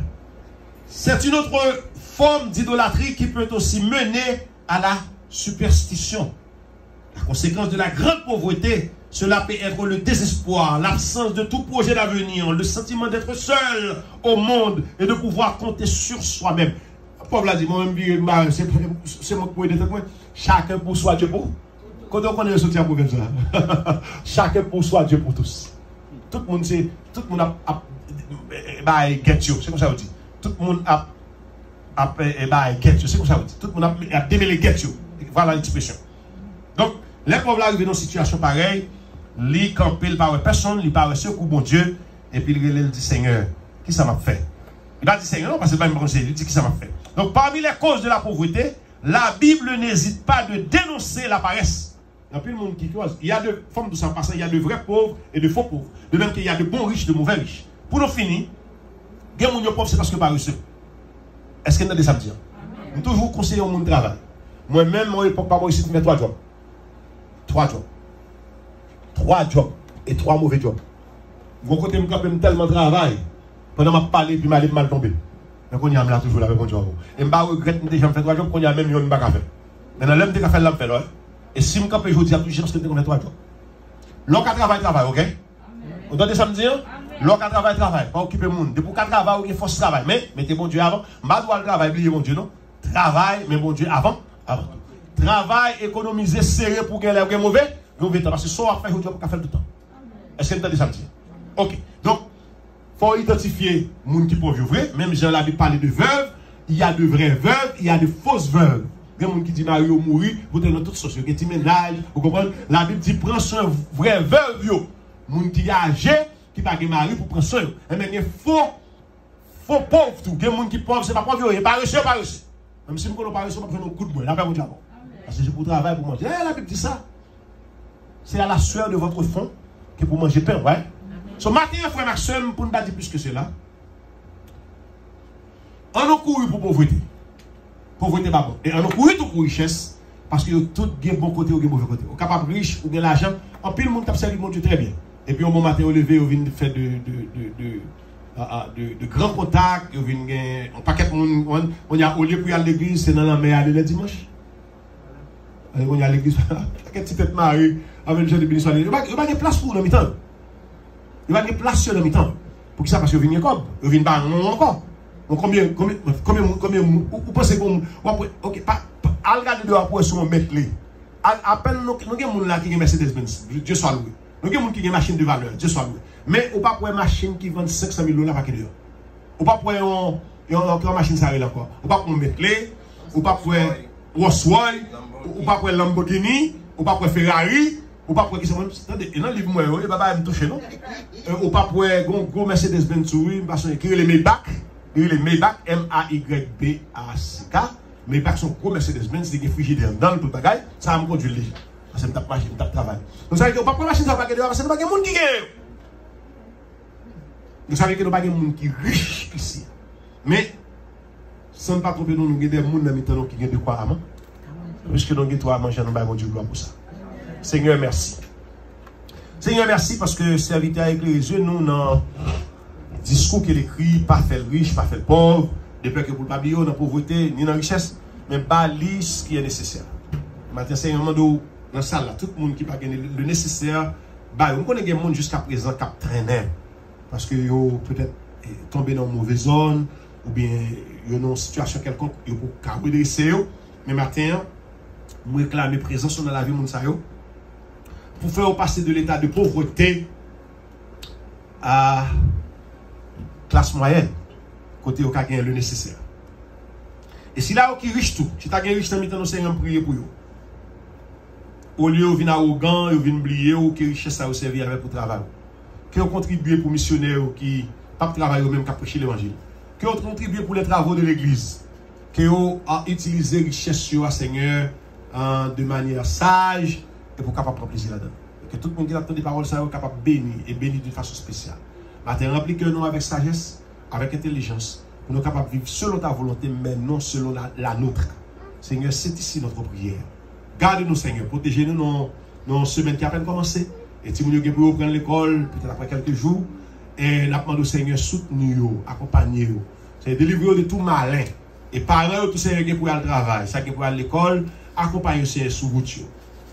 c'est une autre forme d'idolâtrie qui peut aussi mener à la superstition. La conséquence de la grande pauvreté, cela peut être le désespoir, l'absence de tout projet d'avenir, le sentiment d'être seul au monde et de pouvoir compter sur soi-même. Pauvre l'a dit, moi-même, c'est mon point de tête. Chacun pour soi, Dieu pour. Quand on connaît le soutien pour comme ça. Chacun pour soi, Dieu pour tous. Tout le monde, c'est. Tout le monde a. Get you. C'est comme ça, on dit. Tout le monde a. Get you. C'est comme ça, on dit. Tout le monde a démêlé get you. Voilà l'expression. Donc, les pauvres là arrivent dans une situation pareille. Ils campent par personne, ils parlent secours, bon Dieu. Et puis il dit Seigneur, qui ça m'a fait? Il va dire Seigneur, non, parce que c'est pas une conseil. Il dit qui ça m'a fait? Donc, parmi les causes de la pauvreté, la Bible n'hésite pas de dénoncer la paresse. Il y a plus de monde qui cause. Il y a de formes de sang passant, il y a de vrais pauvres et de faux pauvres. De même qu'il y a de bons riches, de mauvais riches. Pour nous finir, les gens pauvres, c'est parce que paresseux. Est-ce qu'il y a des samedis? Nous toujours conseillons au monde de travail. Moi-même, moi, époque, pas moi ici, je mets 3 jobs. 3 jobs. 3 jobs. Et 3 mauvais jobs. Mon côté, je me tellement de travail. Pendant que je parle, puis je mal tombé. Mais quand je suis toujours là avec mon job. Et je regrette déjà fait 3 jobs, quand il y a même un bac à faire. Maintenant, l'homme qui a fait l'homme fait là. Et si je suis aujourd'hui, je pense que je vais faire 3 jobs. L'homme qui travaille, ok? Vous entendez ça me dire? L'homme qui travaille, pas occuper le monde. Depuis qu'il travaille, il faut travail. Mais mettez bon Dieu avant. Je ne dois pas travailler, oubliez mon Dieu, non? Travail, mais bon Dieu avant. Travail, économiser, serré pour qu'elle ait un mauvais temps. Parce que ça, on va faire aujourd'hui, on va faire tout le temps. Est-ce que vous entendez ça me dire? Ok. Donc, il faut identifier les gens qui peuvent vivre. Même Jean l'a parlé de veuves. Il y a de vraies veuves, il y a de fausses veuves. Il y a des gens qui disent Mario mourir, vous êtes dans toutes sortes. Il y a des ménages, vous comprenez? La Bible dit prends soin de vraies veuves. Les gens qui sont âgés, qui ne sont pas mariés pour prendre soin. Et même il y a faux pauvres. Il y a des gens qui sont pauvres, ce n'est pas pauvres, il n'y a pas reçu, pas reçu. Même si nous ne sommes pas reçu, on va prendre un coup de bois. Là, on va dire parce que c'est pour travailler, pour manger. La Bible dit ça. C'est à la sueur de votre fond que pour manger pain, ouais. Ce matin, frère Maxime, pour ne pas dire plus que cela, on a couru pour pauvreté. Pauvreté, pas bon. Et on a couru tout pour richesse, parce que tout est bon côté ou mauvais côté. On est capable de riche ou bien l'argent. En pile, le monde a servi mon Dieu très bien. Et puis, un bon matin, on levé, on vient de faire de grands contacts, on vient un paquet de monde. On y a au lieu pour aller à l'église, c'est dans la mer aller le dimanche. On y a à l'église, un petit peu de mari, avec le jeune de bénédiction. Il n'y a pas de place pour le mi-temps. Il n'y a pas de place sur le mi-temps. Pour qui ça? Parce que vous venez comme. Vous venez pas encore. Donc combien vous pensez qu'on. Ok, pas. À regarder dehors pour se mettre les. À peine nous avons des gens qui ont Mercedes-Benz. Dieu soit loué. Nous avons des gens qui ont une machine de valeur. Dieu soit loué. Mais on ne peut pas pour une machine qui vend 500 000 $ par dehors. On ne peut pas pour une machine ça encore. On ne peut pas pour mettre les. On ne peut pas pour Rolls-Royce. On ne peut pas pour Lamborghini. On ne peut pas pour Ferrari. Ou pas pour qui c'est moi. Et non, livre moi, il va pas me toucher, non? Ou pas pour gros Mercedes-Benz, oui, parce que écrire les Maybach, M-A-Y-B-A-C-K. Maybach sont gros Mercedes-Benz, c'est des frigidaires dans le tout bagaille, ça va me conduire les gens. Parce que je tape machine, je tape travail. Donc ça veut dire que pas pour machine, ça va pas parce que nous pas de monde qui gagne. Vous savez que nous pas de monde qui riche ici. Mais, sans ne pas tromper, nous avons des gens qui gagnent de quoi à manger. Puisque nous avons à manger, nous avons Dieu gloire pour ça. Seigneur, merci. Seigneur, merci parce que serviteur avec les yeux, nous, dans le discours qu'il écrit, pas fait le riche, pas fait le pauvre, de peur que pour le pas dans la pauvreté, ni dans la richesse, mais pas ce qui est nécessaire. Maintenant, Seigneur, dans la salle, là, tout le monde qui n'a pas gagné le nécessaire, on connaît des gens jusqu'à présent qui traînent. Parce que peut-être tombé dans une mauvaise zone, ou bien ils ont une situation quelconque, ils ont redresser. Mais maintenant, nous réclamons présence dans la vie de mon pour faire passer de l'état de pauvreté à classe moyenne, côté où il y a le nécessaire. Et si là, qui riche tout, si tu as riche, tu as Seigneur prier pour eux. Au lieu de venir arrogant, de venir oublier, ou que richesse ça servir avec pour travail. Que vous contribuez pour missionnaires qui ne travaillent même qu'à prêcher l'évangile. Que vous contribuez pour les travaux de l'église. Que vous utilisez richesse à Seigneur de manière sage et pour capable prendre plaisir là-dedans. Que tout le monde qui attend des paroles soit capable de bénir et bénir d'une façon spéciale. Maintenant, remplis que nous avec sagesse, avec intelligence, pour nous capables de vivre selon ta volonté, mais non selon la nôtre. Seigneur, c'est ici notre prière. Garde-nous, Seigneur, protégez-nous dans nos semaines qui a à peine commencé. Et si vous pour reprendre l'école, peut-être après quelques jours, et n'a demandé au Seigneur soutenir, accompagner. C'est délivrer de tout malin. Et parents, tout Seigneur pour aller au travail, ça pour aller à l'école, accompagner le Seigneur sous route.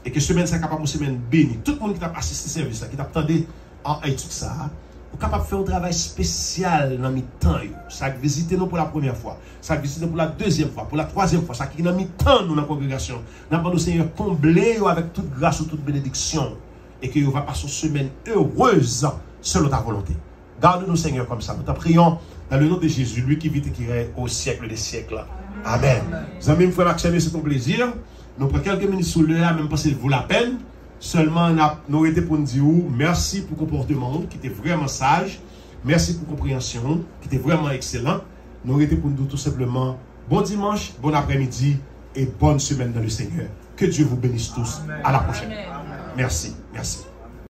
Et que semaine, ça capable de semaine bénie. Tout le monde qui t'a assisté à ce service, qui t'a attendu en étude ça, est capable de faire un travail spécial dans le temps. Ça visiter nous pour la première fois, ça visiter pour la deuxième fois, pour la troisième fois, ça qui dans le temps nous dans la congrégation. Nous avons le Seigneur comblé avec toute grâce ou toute bénédiction. Et que vous va passer une semaine heureuse selon ta volonté. Garde-nous, Seigneur, comme ça. Nous t'en prions dans le nom de Jésus, lui qui vit et qui règne au siècle des siècles. Amen. Mes amis, frères Maxime, c'est un plaisir. Nous prenons quelques minutes sous le même parce qu'il vaut la peine. Seulement, nous été pour nous dire merci pour le comportement qui était vraiment sage. Merci pour la compréhension qui était vraiment excellent. Nous été pour nous dire tout simplement bon dimanche, bon après-midi et bonne semaine dans le Seigneur. Que Dieu vous bénisse tous. À la prochaine. Merci. Merci.